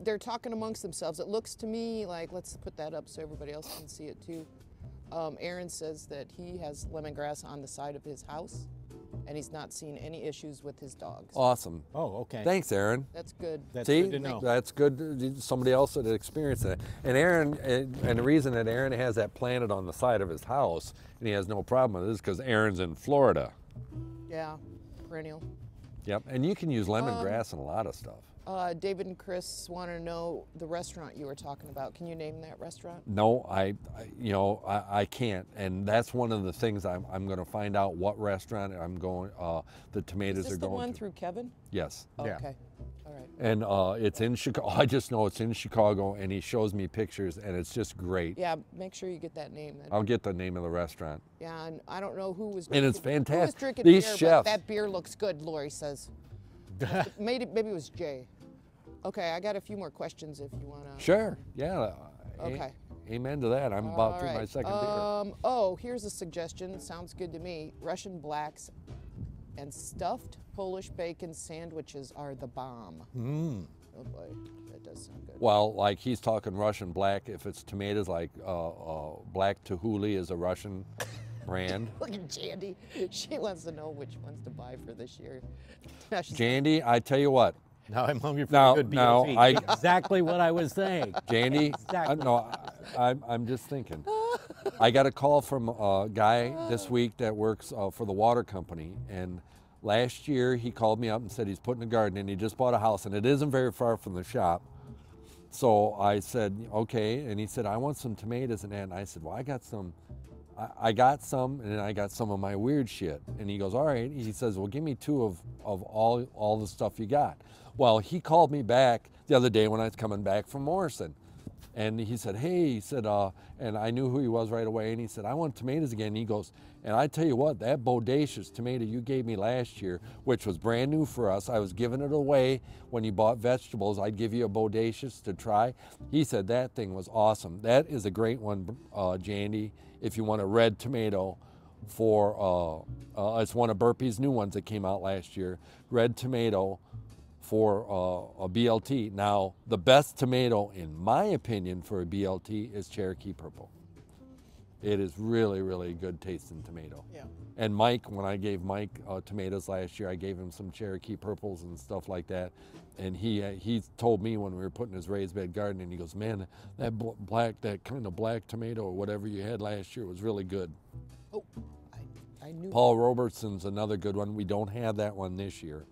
they're talking amongst themselves. It looks to me like, let's put that up so everybody else can see it too. Aaron says that he has lemongrass on the side of his house, and he's not seen any issues with his dogs. Awesome. Oh, okay. Thanks, Aaron. That's good. That's See, good to know. that's good. Somebody else that experienced that. And Aaron, and the reason that Aaron has that planted on the side of his house, and he has no problem with it, is because Aaron's in Florida. Yeah, perennial. Yep, and you can use lemongrass in a lot of stuff. David and Chris want to know the restaurant you were talking about. Can you name that restaurant? No, I can't, and that's one of the things I'm going to find out what restaurant I'm going. The tomatoes Is this are the going one to. through Kevin? Yes, Oh, Yeah. okay. All right. and it's in Chicago. I just know it's in Chicago, and he shows me pictures, and it's just great. Yeah, make sure you get that name. I'll get the name of the restaurant. Yeah, and I don't know who was And it's drinking- Who was fantastic. drinking These beer, chefs. but that beer looks good, Lori says. maybe it was Jay. Okay, I got a few more questions if you want to. Sure. Yeah. Okay. Amen to that. I'm about All through my right. second beer. Oh, here's a suggestion. Sounds good to me. Russian blacks and stuffed Polish bacon sandwiches are the bomb. Oh boy, that does sound good. Well, like he's talking Russian black. If it's tomatoes, like black Tuhuli is a Russian brand. Look at Jandy. She wants to know which ones to buy for this year. Now she's Jandy, I tell you what. Now I'm hungry for Now- a good now BLT. Exactly what I was saying. Jandy, Exactly. no, I'm just thinking. I got a call from a guy this week that works for the water company, and last year he called me up and said he's putting a garden in. He just bought a house, and it isn't very far from the shop. So I said, okay, and he said, I want some tomatoes and that. And I said, well, I got some, and then I got some of my weird shit. And he goes, all right. He says, well, give me two of all the stuff you got. Well, he called me back the other day when I was coming back from Morrison. And he said, hey, he said, and I knew who he was right away. And he said, I want tomatoes again. And he goes, and I tell you what, that bodacious tomato you gave me last year, which was brand new for us, I was giving it away when you bought vegetables. I'd give you a bodacious to try. He said that thing was awesome. That is a great one, Jandy, if you want a red tomato for, it's one of Burpee's new ones that came out last year, red tomato for a BLT. Now, the best tomato, in my opinion, for a BLT is Cherokee Purple. It is really, really good tasting tomato. Yeah. And Mike, when I gave Mike tomatoes last year, I gave him some Cherokee Purples and stuff like that. And he told me when we were putting his raised bed garden, and he goes, man, that kind of black tomato or whatever you had last year was really good. Oh, I knew. Paul Robertson's another good one. We don't have that one this year.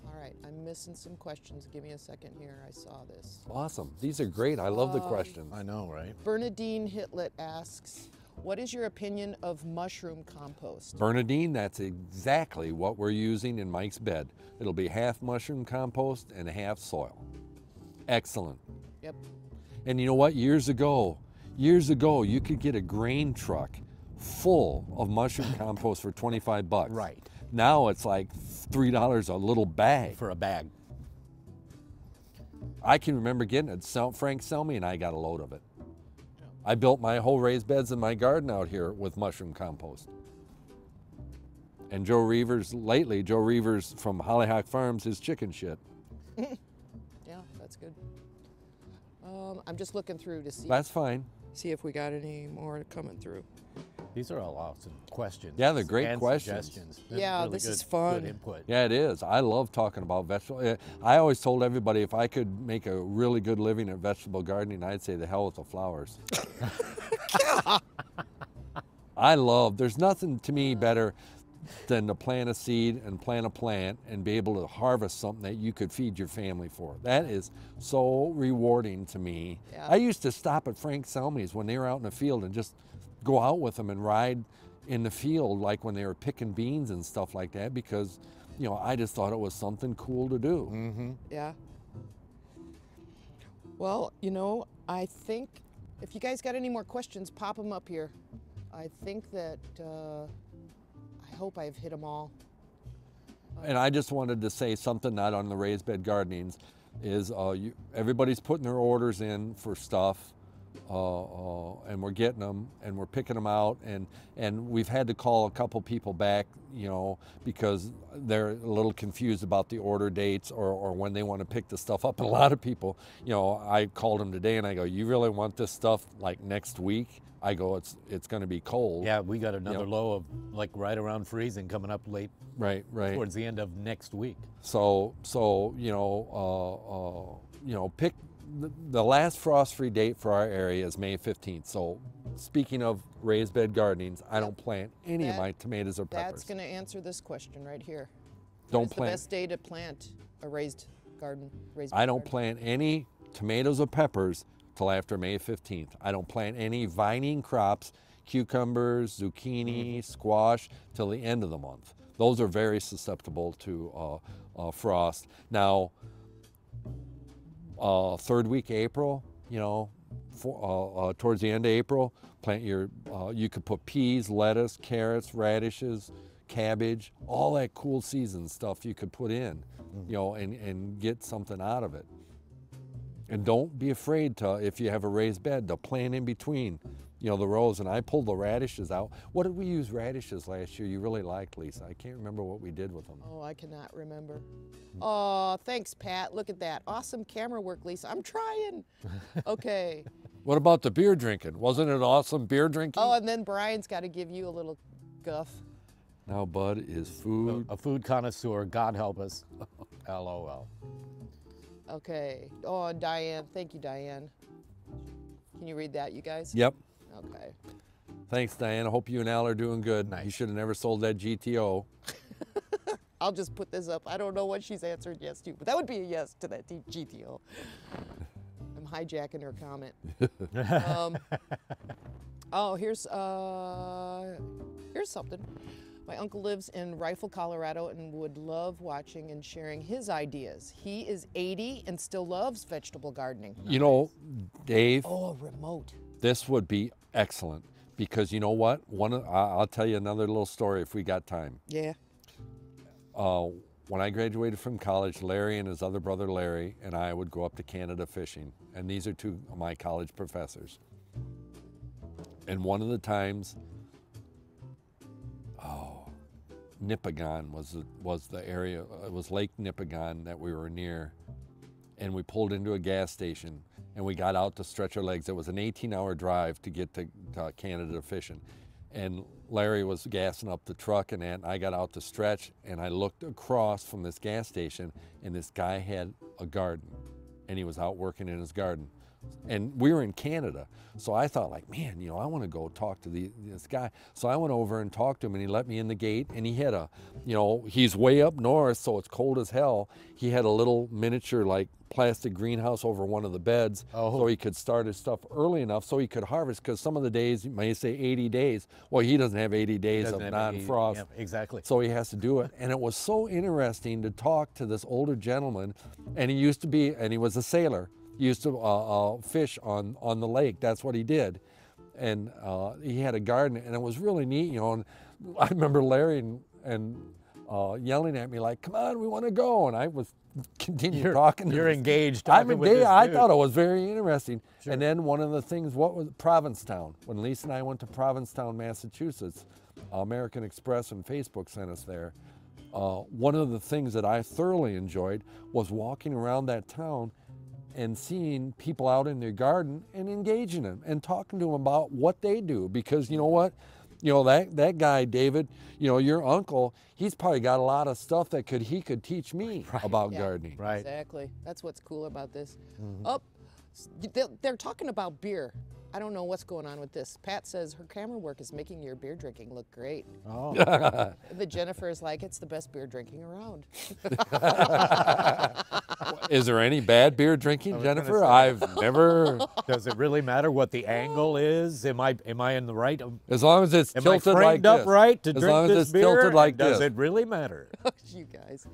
All right, I'm missing some questions. Give me a second here. I saw this. Awesome. These are great. I love the questions. I know, right? Bernadine Hitlet asks, what is your opinion of mushroom compost? Bernadine, that's exactly what we're using in Mike's bed. It'll be half mushroom compost and half soil. Excellent. Yep. And you know what? Years ago, you could get a grain truck full of mushroom compost for 25 bucks. Right. Now it's like $3 a little bag. For a bag. I can remember getting it. Frank Selmy and I got a load of it. I built my whole raised beds in my garden out here with mushroom compost. And Joe Reavers from Hollyhock Farms, his chicken shit. Yeah, that's good. I'm just looking through to That's fine. see if we got any more coming through. These are all awesome questions. Yeah, they're great and questions. Suggestions. Yeah, Really this good, is fun. Good input. Yeah, it is. I love talking about vegetables. I always told everybody if I could make a really good living at vegetable gardening, I'd say the hell with the flowers. There's nothing to me better than to plant a seed and plant a plant and be able to harvest something that you could feed your family for. That is so rewarding to me. Yeah. I used to stop at Frank Selmy's when they were out in the field and just go out with them and ride in the field like when they were picking beans and stuff like that because, you know, I just thought it was something cool to do. Mm-hmm. Yeah. Well, you know, I think if you guys got any more questions, pop them up here. I think that, I hope I've hit them all. And I just wanted to say something not on the raised bed gardenings is everybody's putting their orders in for stuff and we're getting them and we're picking them out and we've had to call a couple people back, you know, because they're a little confused about the order dates or when they want to pick the stuff up. And a lot of people, you know, I called them today and I go, you really want this stuff like next week? I go, it's going to be cold. Yeah, we got another low of like right around freezing coming up late. Right. Towards the end of next week. So pick the last frost-free date for our area is May 15th. So speaking of raised bed gardenings, I don't plant any of my tomatoes or peppers. That's going to answer this question right here. Don't When's plant. the best day to plant a raised garden? I don't plant any tomatoes or peppers till after May 15th. I don't plant any vining crops, cucumbers, zucchini, squash, till the end of the month. Those are very susceptible to frost. Now, third week April, you know, towards the end of April, plant your, you could put peas, lettuce, carrots, radishes, cabbage, all that cool season stuff you could put in, you know, and get something out of it. And don't be afraid to, if you have a raised bed, to plant in between, you know, the rows. And I pulled the radishes out. What did we use radishes last year you really liked, Lisa? I can't remember what we did with them. Oh, I cannot remember. Oh, thanks, Pat. Look at that. Awesome camera work, Lisa. I'm trying. Okay. What about the beer drinking? Wasn't it awesome beer drinking? Oh, and then Brian's got to give you a little guff. Now Bud is food. A food connoisseur, God help us. LOL. Okay. Oh, and Diane. Thank you, Diane. Can you read that, you guys? Yep. Okay. Thanks, Diane. I hope you and Al are doing good. Nice. You should have never sold that GTO. I'll just put this up. I don't know what she's answered yes to, but that would be a yes to that GTO. I'm hijacking her comment. Oh, here's something. My uncle lives in Rifle, Colorado, and would love watching and sharing his ideas. He is 80 and still loves vegetable gardening. You know, Dave. Oh, remote. This would be excellent because you know what? I'll tell you another little story if we got time. Yeah. When I graduated from college, Larry and his other brother Larry and I would go up to Canada fishing. And these are two of my college professors. And one of the times, Nipigon was the area, it was Lake Nipigon that we were near. And we pulled into a gas station and we got out to stretch our legs. It was an 18-hour drive to get to Canada fishing. And Larry was gassing up the truck and I got out to stretch and I looked across from this gas station and this guy had a garden and he was out working in his garden. And we were in Canada. So I thought like, man, you know, I want to go talk to this guy. So I went over and talked to him, and he let me in the gate, and he had a, you know, he's way up north, so it's cold as hell. He had a little miniature like plastic greenhouse over one of the beds, so he could start his stuff early enough so he could harvest, because some of the days, you may say 80 days. Well, he doesn't have 80 days of non-frost. Yeah, exactly. So he has to do it. And it was so interesting to talk to this older gentleman, and he used to be, and he was a sailor. He used to fish on the lake. That's what he did. And he had a garden, and it was really neat, you know. And I remember Larry and yelling at me like, come on, we want to go. And I was continuing talking. You're engaged. I'm engaged. I thought it was very interesting. Sure. And then one of the things, what was Provincetown? When Lisa and I went to Provincetown, Massachusetts, American Express and Facebook sent us there. One of the things that I thoroughly enjoyed was walking around that town and seeing people out in their garden and engaging them and talking to them about what they do. Because you know what? You know, that guy, David, you know, your uncle, he's probably got a lot of stuff that he could teach me about gardening. Right. Exactly. That's what's cool about this. Oh, they're talking about beer. I don't know what's going on with this. Pat says her camera work is making your beer drinking look great. Oh. The Jennifer is like, it's the best beer drinking around. Is there any bad beer drinking, Jennifer? I've never. Does it really matter what the angle is? Am I in the right? As long as it's tilted like this. Am I framed up right to drink this beer? As long as it's tilted like this. Does it really matter? You guys.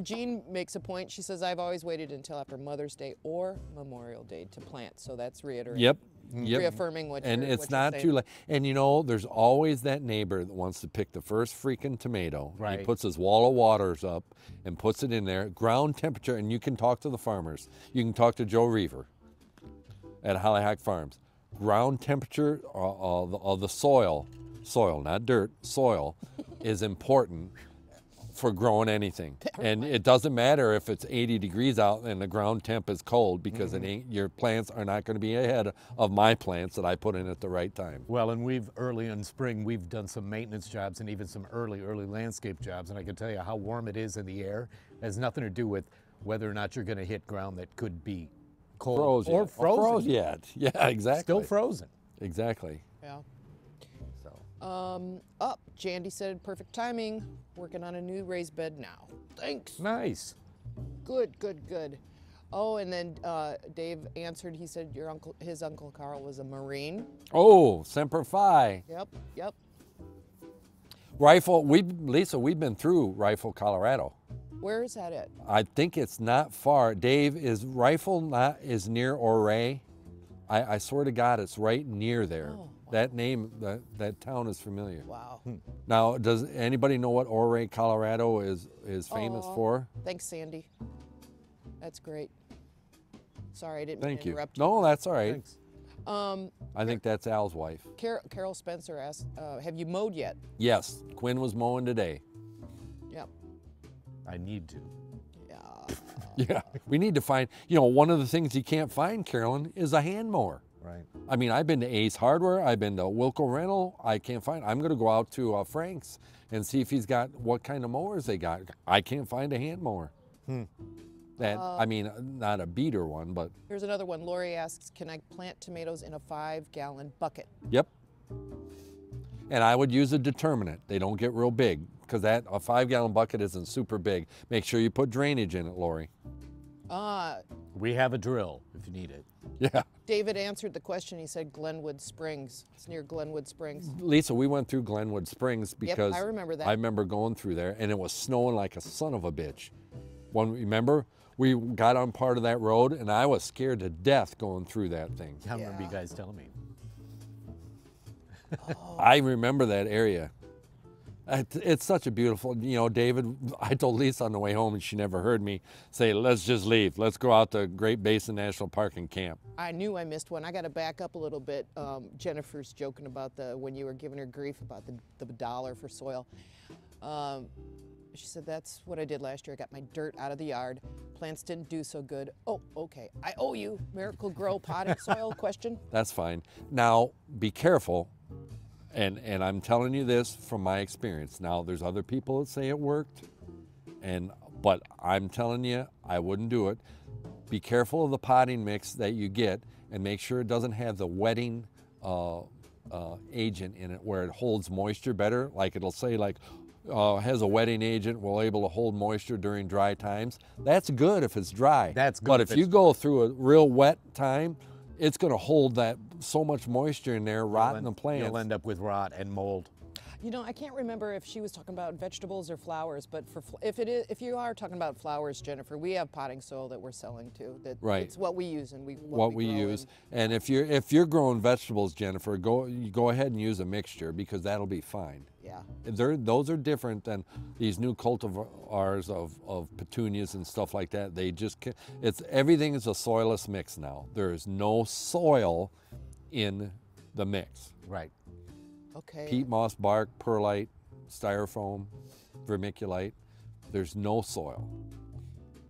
Jean makes a point. She says, I've always waited until after Mother's Day or Memorial Day to plant. So that's reiterating. Yep. Reaffirming what and you're it's not saying. too late. And you know, there's always that neighbor that wants to pick the first freaking tomato. Right. He puts his wall of waters up and puts it in there, ground temperature, and you can talk to the farmers. You can talk to Joe Reaver at Hollyhock Farms. Ground temperature of the soil, not dirt, soil, is important for growing anything. And it doesn't matter if it's 80 degrees out and the ground temp is cold, because it ain't, your plants are not going to be ahead of my plants that I put in at the right time. Well, and early in spring, we've done some maintenance jobs and even some early landscape jobs, and I can tell you how warm it is in the air. It has nothing to do with whether or not you're going to hit ground that could be cold or frozen. Frozen yet. Yeah, exactly. Still frozen. Exactly. Yeah. Jandy said, perfect timing. Working on a new raised bed now. Thanks. Nice. Good. Oh, and then Dave answered. He said his uncle Carl was a Marine. Oh, Semper Fi. Yep. Rifle. Lisa, we've been through Rifle, Colorado. Where is that at? I think it's not far. Dave, is near Ouray? I swear to God, it's right near there. Oh. That name, that town is familiar. Wow. Now, does anybody know what Ouray, Colorado is famous for? Thanks, Sandy. That's great. Sorry, I didn't mean to interrupt you. No, that's all right. Thanks. I think that's Al's wife. Carol Spencer asked, have you mowed yet? Yes, Quinn was mowing today. Yep. I need to. Yeah, we need to find, you know, one of the things you can't find, Carolyn, is a hand mower. Right. I mean, I've been to Ace Hardware, I've been to Wilco Rental, I can't find, I'm going to go out to Frank's and see if he's got what kind of mowers they got. I can't find a hand mower. That, I mean, not a beater one, but. Here's another one. Lori asks, can I plant tomatoes in a 5-gallon bucket? Yep. And I would use a determinant. They don't get real big, because a 5-gallon bucket isn't super big. Make sure you put drainage in it, Lori. We have a drill if you need it. Yeah. David answered the question. He said Glenwood Springs. It's near Glenwood Springs. Lisa, we went through Glenwood Springs because I remember that. I remember going through there, and it was snowing like a son of a bitch. Remember, we got on part of that road, and I was scared to death going through that thing. I remember you guys telling me. I remember that area. It's such a beautiful, you know, David, I told Lisa on the way home, and she never heard me say, let's just leave. Let's go out to Great Basin National Park and camp. I knew I missed one. I got to back up a little bit. Jennifer's joking about when you were giving her grief about the $1 for soil. She said, that's what I did last year. I got my dirt out of the yard. Plants didn't do so good. Oh, okay. I owe you. Miracle Grow potting soil question? That's fine. Now, be careful. And I'm telling you this from my experience. Now, there's other people that say it worked, but I'm telling you, I wouldn't do it. be careful of the potting mix that you get, and make sure it doesn't have the wetting agent in it where it holds moisture better. Like it'll say like has a wetting agent, will able to hold moisture during dry times. That's good if it's dry. That's good. But if you go through a real wet time, it's going to hold that so much moisture in there, rotting the plants. You'll end up with rot and mold. You know, I can't remember if she was talking about vegetables or flowers, but if you are talking about flowers, Jennifer, we have potting soil that we're selling too. That Right. It's what we use and what we use. And if you're growing vegetables, Jennifer, go ahead and use a mixture, because that'll be fine. Yeah. Those are different than these new cultivars of petunias and stuff like that. They just everything is a soilless mix now. There is no soil in the mix. Right. Okay. Peat moss, bark, perlite, styrofoam, vermiculite. There's no soil.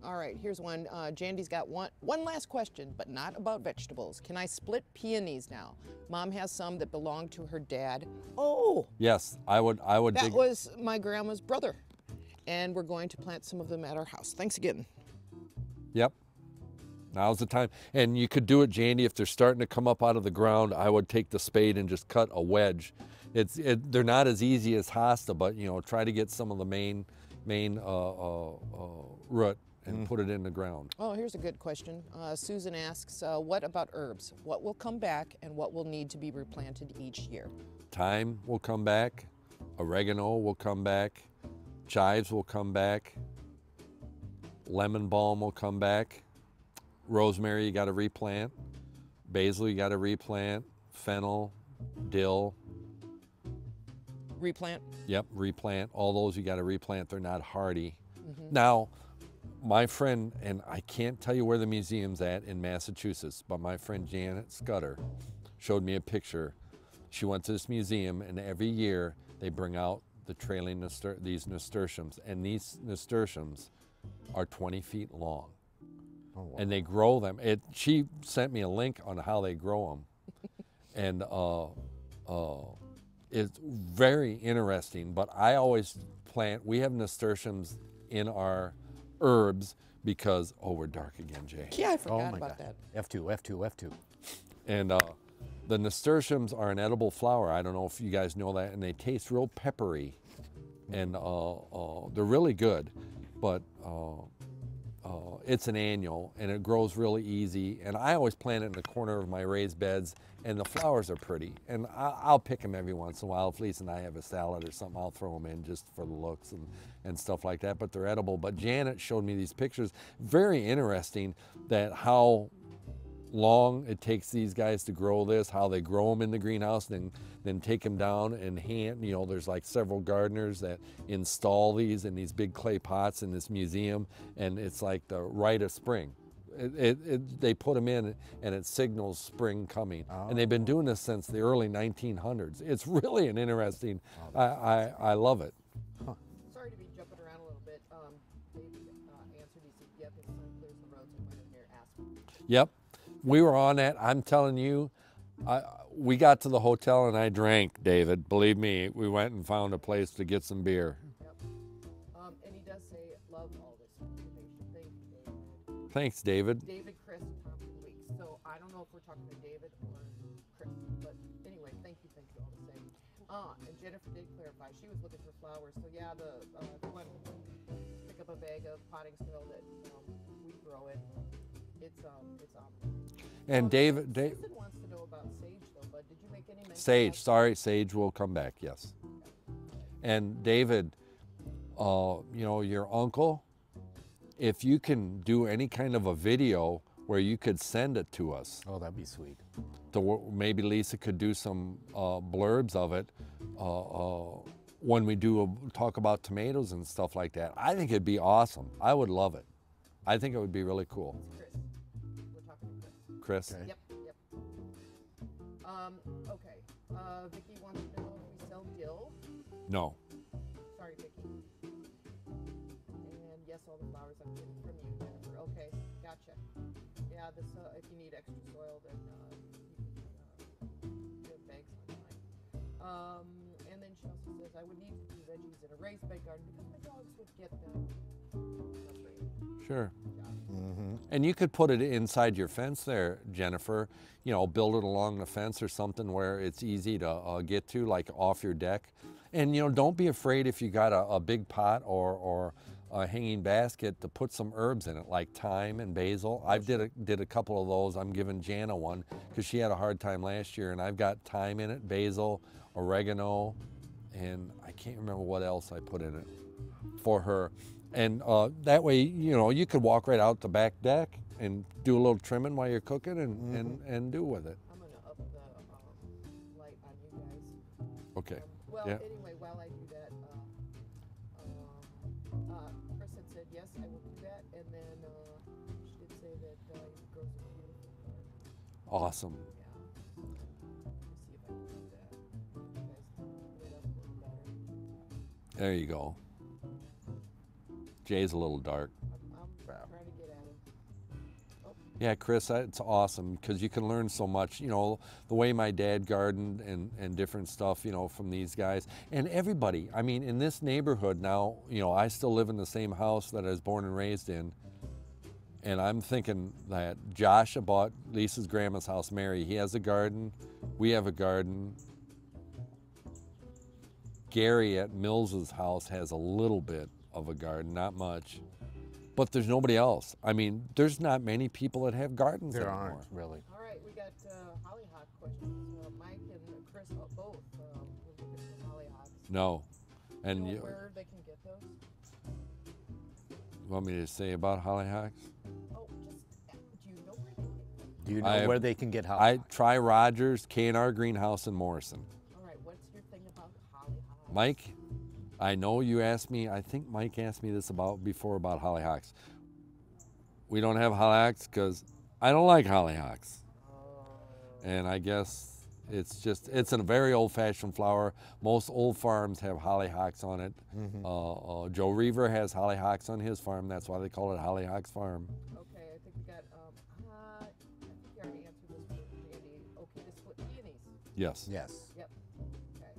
All right, here's one. Jandy's got one last question, but not about vegetables. Can I split peonies now? Mom has some that belong to her dad. Oh! Yes, I would. That was my grandma's brother, and we're going to plant some of them at our house. Thanks again. Yep. Now's the time. And you could do it, Jandy, if they're starting to come up out of the ground. I would take the spade and just cut a wedge. They're not as easy as hosta, but try to get some of the main root and put it in the ground. Oh, here's a good question. Susan asks, what about herbs? What will come back and what will need to be replanted each year? Thyme will come back. Oregano will come back. Chives will come back. Lemon balm will come back. Rosemary, you got to replant. Basil, you got to replant. Fennel, dill. Replant? Yep, replant. All those you got to replant. They're not hardy. Now, my friend, and I can't tell you where the museum's at in Massachusetts, but my friend Janet Scudder showed me a picture. She went to this museum, and every year they bring out the trailing these nasturtiums, and these nasturtiums are 20 feet long. Oh, wow. And they grow them. She sent me a link on how they grow them, and it's very interesting. But I always plant. We have nasturtiums in our herbs because we're dark again, Jay. Yeah, I forgot about that. F2. And the nasturtiums are an edible flower. I don't know if you guys know that, and they taste real peppery, and they're really good. But it's an annual, and it grows really easy. And I always plant it in the corner of my raised beds, and the flowers are pretty. And I'll pick them every once in a while. If Lisa and I have a salad or something, I'll throw them in just for the looks and stuff like that. But they're edible. But Janet showed me these pictures. Very interesting that how long it takes these guys to grow this, how they grow them in the greenhouse, and then take them down and hand, there's like several gardeners that install these in these big clay pots in this museum, and it's like the rite of spring. They put them in and it signals spring coming. Oh. And they've been doing this since the early 1900s. It's really an interesting, I love it. Huh. Sorry to be jumping around a little bit. David answered, he said, yep, his son clears the roads and went in here, asked him. Yep. We were on that. I'm telling you, we got to the hotel and I drank, David. Believe me, we went and found a place to get some beer. Yep. And he does say, love all this information. Thank you, David. Thanks, David. David, Chris, Thompson Weeks. So I don't know if we're talking to David or Chris, but anyway, thank you all the same. And Jennifer did clarify. She was looking for flowers. So yeah, if you want to pick up a bag of potting soil that we grow in, it's And David wants to know about sage though, bud. Did you make any mention? Sage will come back, yes. And David, your uncle, if you can do any kind of a video where you could send it to us. Oh, that'd be sweet. Maybe Lisa could do some blurbs of it when we talk about tomatoes and stuff like that. I think it'd be awesome. I would love it. I think it would be really cool. Chris. Okay. Yep. Okay. Vicki wants to know if we sell dill. No. Sorry, Vicki. And yes, all the flowers I'm getting from you, Jennifer. Okay, gotcha. Yeah, if you need extra soil, then you have bags online. And then she also says, I would need to do veggies in a raised bed garden because my dogs would get them frustrated. Sure. Yeah. And you could put it inside your fence there, Jennifer. You know, build it along the fence or something where it's easy to get to, like off your deck. And, you know, don't be afraid if you got a big pot or a hanging basket to put some herbs in it, like thyme and basil. I did a couple of those. I'm giving Jana one because she had a hard time last year, and I've got thyme in it, basil, oregano, and I can't remember what else I put in it for her. And that way, you know, you could walk right out the back deck and do a little trimming while you're cooking and do with it. I'm going to up the light on you guys. Okay. Well, Yeah. anyway, while I do that, Chris had said, yes, I will do that. And then she did say that he grows a beautiful garden. Awesome. Yeah. Let me see if I can do that. You guys lit up a little better. There you go. Jay's a little dark. I'm trying to get at it. Oh. Yeah, Chris, it's awesome because you can learn so much. You know, the way my dad gardened and different stuff, you know, from these guys. And everybody, I mean, in this neighborhood now, you know, I still live in the same house that I was born and raised in. And I'm thinking that Josh bought Lisa's grandma's house, Mary. He has a garden. We have a garden. Gary at Mills's house has a little bit of a garden, not much. But there's nobody else. I mean, there's not many people that have gardens There anymore. aren't, really. All right, we got hollyhock questions. Mike and Chris both will look at some hollyhocks. No. And You know you where they can get those? want me to say about hollyhocks? Oh, just, do you know where they can get them? Do you know where they can get hollyhocks? I try Rogers, K&R Greenhouse in Morrison. All right, what's your thing about hollyhocks? Mike, I know you asked me, I think Mike asked me this before about hollyhocks. We don't have hollyhocks because I don't like hollyhocks. And I guess it's a very old-fashioned flower. Most old farms have hollyhocks on it. Joe Reaver has hollyhocks on his farm. That's why they call it Hollyhocks Farm. Okay, I think we got, I think you already answered this one, Andy. Okay, to split peonies. Yes. Yes. Yep. Okay. I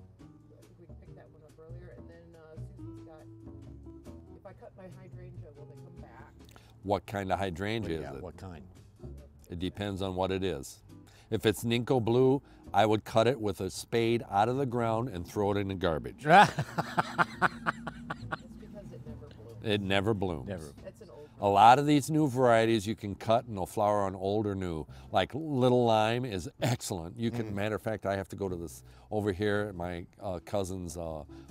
think we picked that one up earlier. And then Susan's got, if I cut my hydrangea, will they come back? What kind of hydrangea Yeah, is it? what kind? It depends on what it is. If it's Ninko Blue, I would cut it with a spade out of the ground and throw it in the garbage. It's because it never blooms. It never blooms. Never. It's an old A lot of these new varieties you can cut and they'll flower on old or new. Like Little Lime is excellent. You can, matter of fact, I have to go to this over here at my cousin's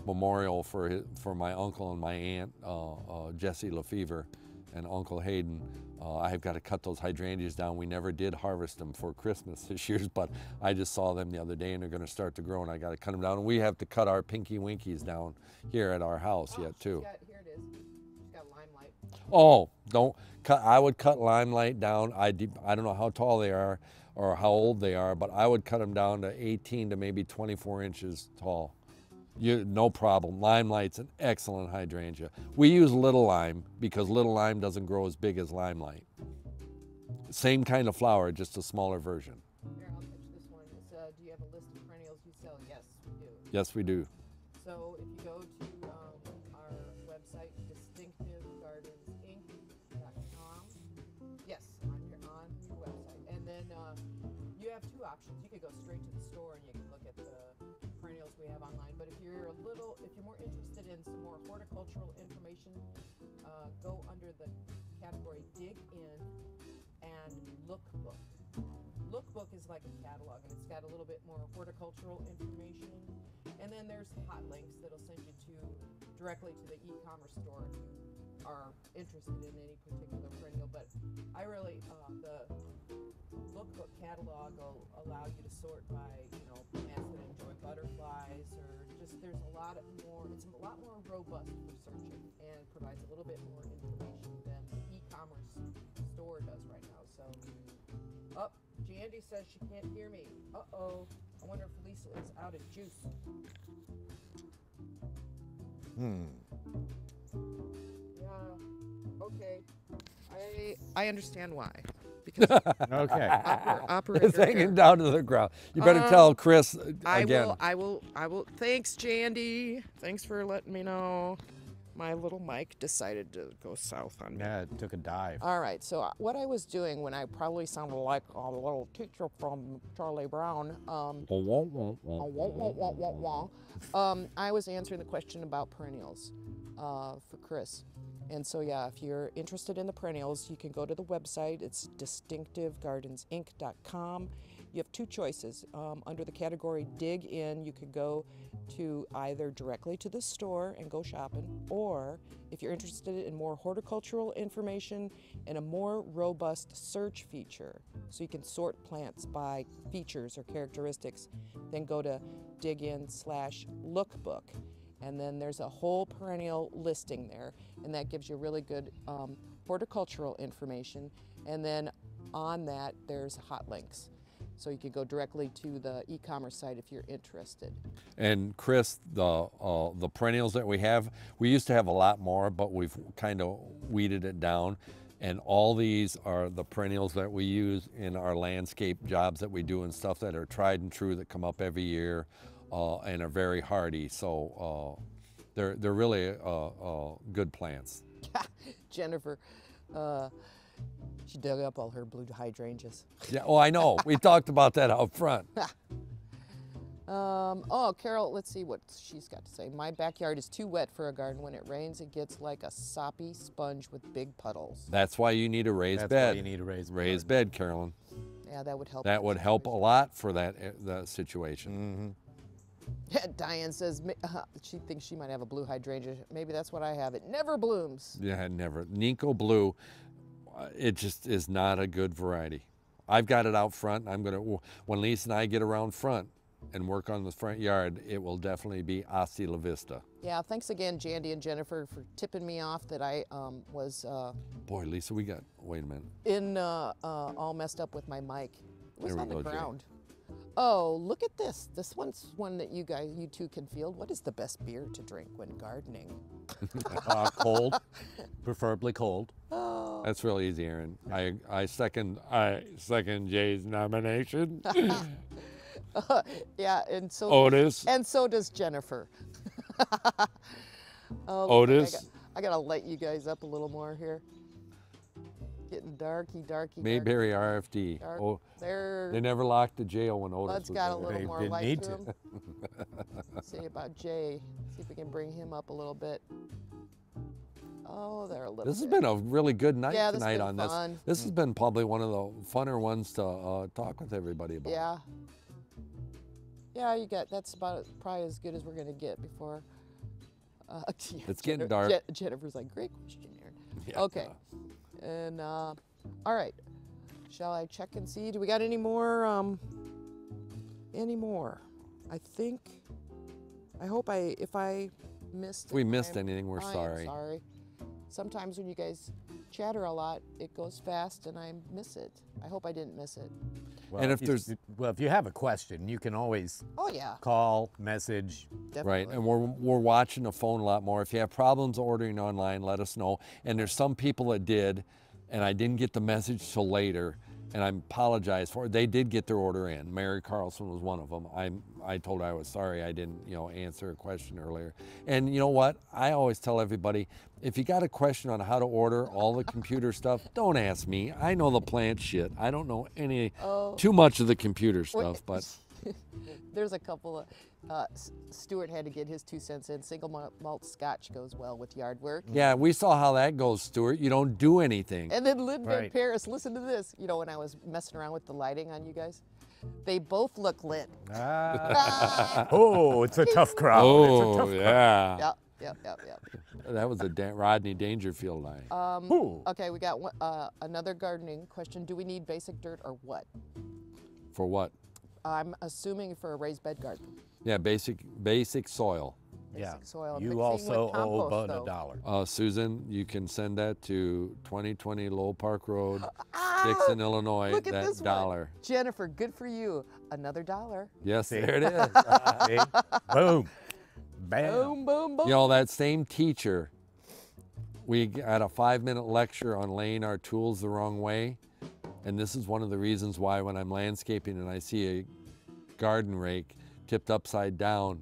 memorial for my uncle and my aunt, Jessie Lefevre, and Uncle Hayden. I've got to cut those hydrangeas down. We never did harvest them for Christmas this year, but I just saw them the other day and they're going to start to grow and I got to cut them down. And we have to cut our Pinky Winkies down here at our house yet too. Here it is. She's got limelight. Oh, don't cut. I would cut limelight down. I don't know how tall they are or how old they are, but I would cut them down to 18 to maybe 24 inches tall. No problem. Limelight's an excellent hydrangea. We use Little Lime because Little Lime doesn't grow as big as Limelight. Same kind of flower, just a smaller version. Here, I'll pitch this one. It's, do you have a list of perennials you sell? Yes, we do. Yes, we do. So if you go to our website, distinctivegardens.inc.com, yes, on your website, and then you have two options. You could go straight to the store and you can look at the perennials we have online. But if you're more interested in some more horticultural information, go under the category Dig In and Lookbook. Lookbook is like a catalog, and it's got a little bit more horticultural information. And then there's hot links that'll send you directly to the e-commerce store if you are interested in any particular perennial. But I really, the Lookbook catalog will allow you to sort by, plants that enjoy butterflies, or just there's a lot more. It's a lot more robust for searching and provides a little bit more information than the e-commerce store does right now. So, Jandy says she can't hear me. Uh-oh. I wonder if Lisa is out of juice. Yeah. Okay. I understand why. Okay. Operator It's hanging here. down to the ground. You better tell Chris again. I will. Thanks, Jandy. Thanks for letting me know. My little mic decided to go south on me. Yeah, it took a dive. All right, so what I was doing when I probably sounded like a little teacher from Charlie Brown, I was answering the question about perennials for Chris. And so, yeah, if you're interested in the perennials, you can go to the website. It's distinctivegardensinc.com. You have two choices. Under the category Dig In, you could go to either directly to the store and go shopping, or if you're interested in more horticultural information and a more robust search feature, so you can sort plants by features or characteristics, then go to digin/lookbook. And then there's a whole perennial listing there, and that gives you really good horticultural information. And then on that, there's hot links. So you can go directly to the e-commerce site if you're interested. And Chris, the perennials that we have, we used to have a lot more, but we've kind of weeded it down. And all these are the perennials that we use in our landscape jobs that we do and stuff that are tried and true, that come up every year and are very hardy. So they're really good plants. Jennifer, she dug up all her blue hydrangeas. Yeah, oh, I know. We talked about that out front. Oh, Carol, let's see what she's got to say. My backyard is too wet for a garden. When it rains, it gets like a soppy sponge with big puddles. That's why you need a raised bed. That's why you need a raised bed, Carolyn. Yeah, that would help. That would help a lot for that situation. Mm-hmm. Yeah, Diane says she thinks she might have a blue hydrangea. Maybe that's what I have. It never blooms. Yeah, never. Nico Blue, it just is not a good variety. I've got it out front. When Lisa and I get around front and work on the front yard, it will definitely be Hasta La Vista. Yeah, thanks again, Jandy and Jennifer, for tipping me off that I was... Boy, Lisa, wait a minute. All messed up with my mic. It was on the ground. Jay. Oh, look at this. This one's one that you two can field. What is the best beer to drink when gardening? Cold, preferably cold. Oh. That's real easy, Aaron. I second Jay's nomination. Yeah, and so Otis. And so does Jennifer. Otis. I gotta light you guys up a little more here. Getting darky. Mayberry RFD. Dark. There. They never locked the jail when Otis Bud's was got a there. little more They light need to to. him. See about Jay. See if we can bring him up a little bit. Oh, there a little This has bit. been a really good night tonight on fun. this. This has been probably one of the funner ones to talk with everybody about. Yeah. Yeah, that's probably as good as we're gonna get before. It's getting dark. Jennifer's like, great question, Aaron. Yeah. Okay. And all right. Shall I check and see? Do we got any more? Any more? I think. If I missed. If we missed anything, we're I am sorry. sorry. Sometimes when you guys chatter a lot, it goes fast and I miss it. I hope I didn't miss it. Well, And if you have a question, you can always Oh yeah. call, message. Definitely. Right, and we're watching the phone a lot more. If you have problems ordering online, let us know. And there's some people that did, and I didn't get the message till later, and I apologize for it. They did get their order in. Mary Carlson was one of them. I told her I was sorry I didn't, answer a question earlier. And you know what? I always tell everybody, if you got a question on how to order all the computer stuff, don't ask me. I know the plant shit. I don't know too much of the computer stuff, but there's a couple of Stuart had to get his 2 cents in. Single malt scotch goes well with yard work. yeah, we saw how that goes, Stuart. You don't do anything. And then Lindbergh Right. Paris, listen to this. When I was messing around with the lighting on you guys, they both look lit. Oh, it's a tough crowd. Oh, It's a tough yeah. Yep. That was a Rodney Dangerfield eye. Ooh. Okay, we got another gardening question. Do we need basic dirt or what? For what? I'm assuming for a raised bed garden. Yeah, basic soil. Yeah. Basic soil. You Mixing also with owe compost, Bud though. $1. Susan, you can send that to 2020 Lowell Park Road, Dixon, Illinois. Look at that this $1. one. Jennifer, good for you. Another $1. Yes, See? there it is. See? Boom. Bam. Boom, boom, boom. That same teacher, we had a 5-minute lecture on laying our tools the wrong way. And this is one of the reasons why when I'm landscaping and I see a garden rake tipped upside down,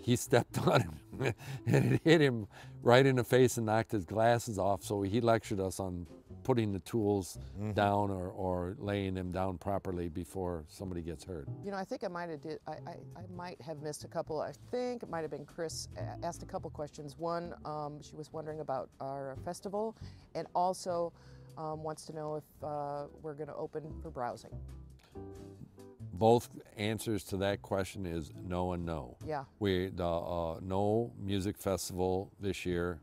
he stepped on him and it hit him right in the face and knocked his glasses off. So he lectured us on putting the tools down or laying them down properly before somebody gets hurt. You know, I think I might have missed a couple. I think it might have been Chris asked a couple questions. One, she was wondering about our festival, and also wants to know if we're going to open for browsing. Both answers to that question is no and no. Yeah. No music festival this year.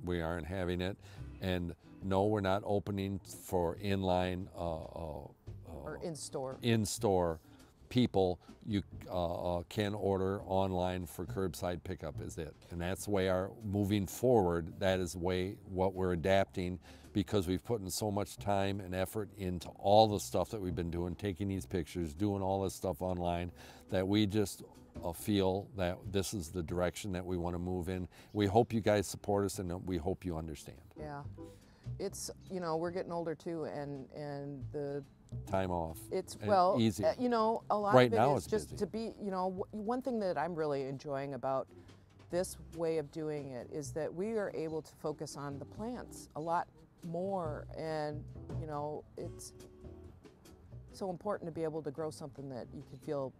We aren't having it. And no, we're not opening for inline or in-store. In-store people. You can order online for curbside pickup is it. And that's the way moving forward, that is the way what we're adapting, because we've put in so much time and effort into all the stuff that we've been doing, taking these pictures, doing all this stuff online, that we just feel that this is the direction that we want to move in. We hope you guys support us, and we hope you understand. Yeah. It's, you know, we're getting older too, and the time off. It's, well, easy. You know, a lot right of it now is it's just busy. to be, you know, one thing that I'm really enjoying about this way of doing it is that we are able to focus on the plants a lot more, and, you know, it's so important to be able to grow something that you can feel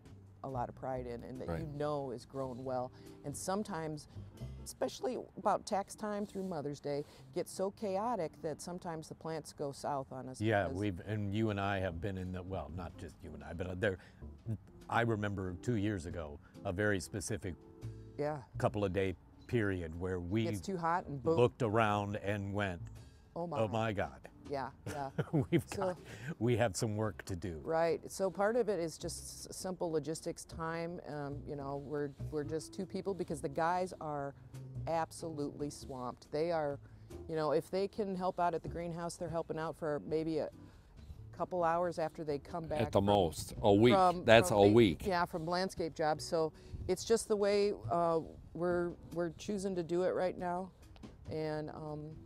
a lot of pride in, and that right. you know is grown well. And sometimes, especially about tax time through Mother's Day, gets so chaotic that sometimes the plants go south on us. Yeah, and you and I have been in the, well, not just you and I, but I remember 2 years ago, a very specific couple of day period where we gets too hot and boom. Looked around and went, oh my God. Yeah, yeah. We have some work to do. Right. So part of it is just simple logistics, time. You know, we're just two people because the guys are absolutely swamped. They are, you know, if they can help out at the greenhouse, they're helping out for maybe a couple hours after they come back. At the most, a week. That's a week. Yeah, from landscape jobs. So it's just the way we're choosing to do it right now. And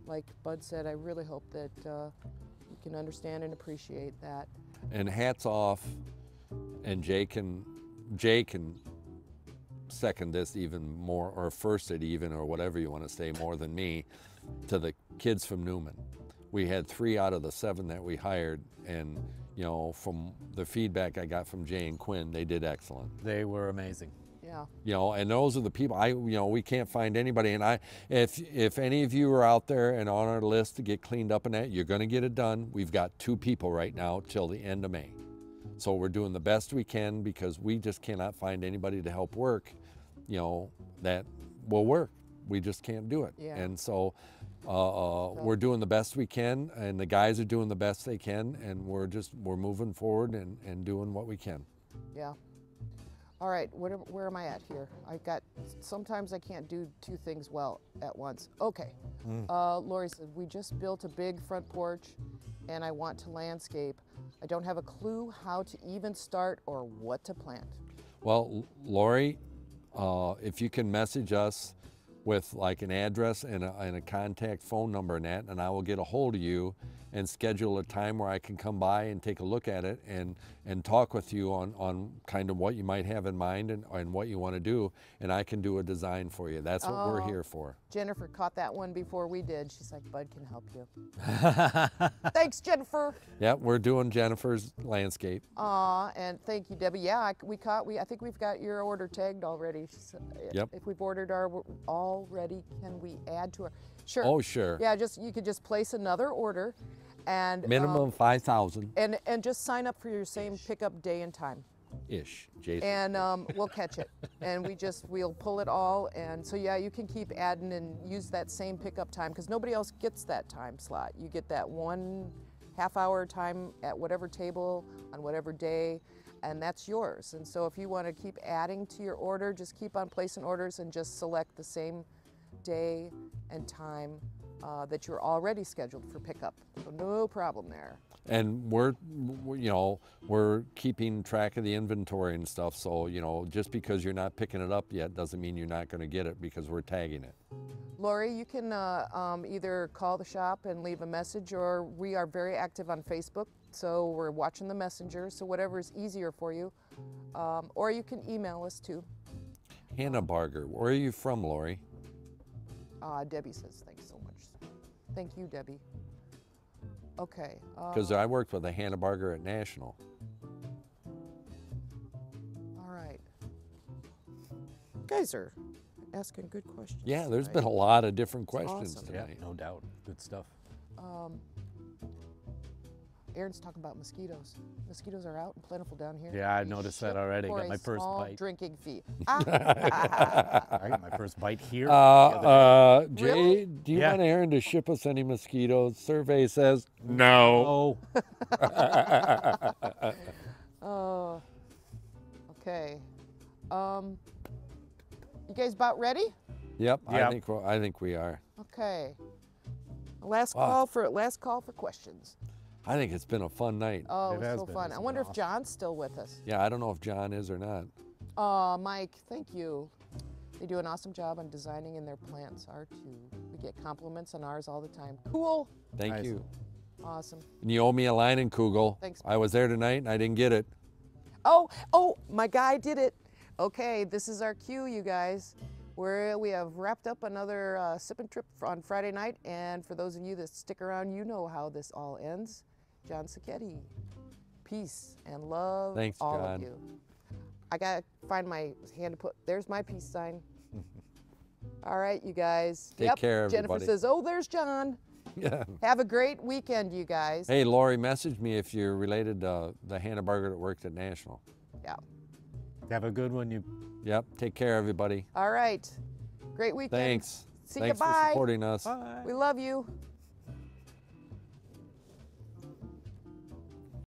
like Bud said, I really hope that you can understand and appreciate that. And hats off, and Jay can second this even more, or first it even, or whatever you want to say, more than me, to the kids from Newman. We had 3 out of the 7 that we hired, and you know, from the feedback I got from Jay and Quinn, they did excellent. They were amazing. Yeah. You know, and those are the people, we can't find anybody. And if any of you are out there and on our list to get cleaned up and that, you're going to get it done. We've got 2 people right now till the end of May. So we're doing the best we can because we just cannot find anybody to help work, you know, that will work. We just can't do it. Yeah. And so we're doing the best we can, and the guys are doing the best they can, and we're moving forward and doing what we can. Yeah. All right, where am I at here? Sometimes I can't do 2 things well at once. Okay, Lori said, we just built a big front porch and I want to landscape. I don't have a clue how to even start or what to plant. Well, Lori, if you can message us with like an address and a contact phone number and that, and I will get a hold of you and schedule a time where I can come by and take a look at it and talk with you on kind of what you might have in mind and what you want to do, and I can do a design for you. That's what we're here for. Jennifer caught that one before we did. She's like, Bud can help you. Thanks, Jennifer. Yeah, we're doing Jennifer's landscape. And thank you, Debbie. Yeah, I think we've got your order tagged already. Yep. If we've ordered our already, can we add to our? Sure. Oh, sure. Yeah, you could just place another order. And minimum 5,000. And just sign up for your same pickup day and time. Ish, Jason. And we'll catch it. And we'll pull it all. And so yeah, you can keep adding and use that same pickup time because nobody else gets that time slot. You get that 1 half-hour time at whatever table on whatever day, and that's yours. And so if you want to keep adding to your order, just keep on placing orders and just select the same day and time that you're already scheduled for pickup. So no problem there. And we're keeping track of the inventory and stuff. So, just because you're not picking it up yet doesn't mean you're not going to get it because we're tagging it. Lori, you can either call the shop and leave a message, or we are very active on Facebook, so we're watching the messenger, so whatever is easier for you. Or you can email us too. Hannah Barger, where are you from, Lori? Debbie says, thanks so much. Thank you, Debbie. Okay. Because I worked with a Hannah Barger at National. All right. You guys are asking good questions. Yeah, there's tonight. been a lot of different questions awesome. Yeah, tonight. no doubt. Good stuff. Aaron's talking about mosquitoes. Mosquitoes are out and plentiful down here. Yeah, I've They noticed that ship already. for Got a my first small bite. drinking fee. I got my first bite here. Jay, Really? do you Yeah. want Aaron to ship us any mosquitoes? Survey says no. Oh. Oh. Okay. You guys about ready? Yep, Yep. I think we are. Okay. Last Wow. call for questions. I think it's been a fun night. Oh, It it was has so been. fun. It's I been wonder if awesome. John's still with us. Yeah, I don't know if John is or not. Mike, thank you. They do an awesome job on designing, and their plants are too. We get compliments on ours all the time. Cool. Thank Nice. you. Awesome. And you owe me a line in Kugel. Thanks. I was there tonight and I didn't get it. Oh, my guy did it. Okay, this is our cue, you guys. We have wrapped up another sipping trip on Friday night, and for those of you that stick around, you know how this all ends. John Sacchetti, peace and love, Thanks, all John. of you. I gotta find my hand to put. There's my peace sign. All right, you guys. Take care, Jennifer everybody. says, "Oh, there's John." Yeah. Have a great weekend, you guys. Hey, Lori, message me if you're related to the Hannah Barger that worked at National. Yeah. Have a good one, you. Yep. Take care, everybody. All right. Great weekend. Thanks. See Thanks you. for Bye. supporting us. Bye. We love you.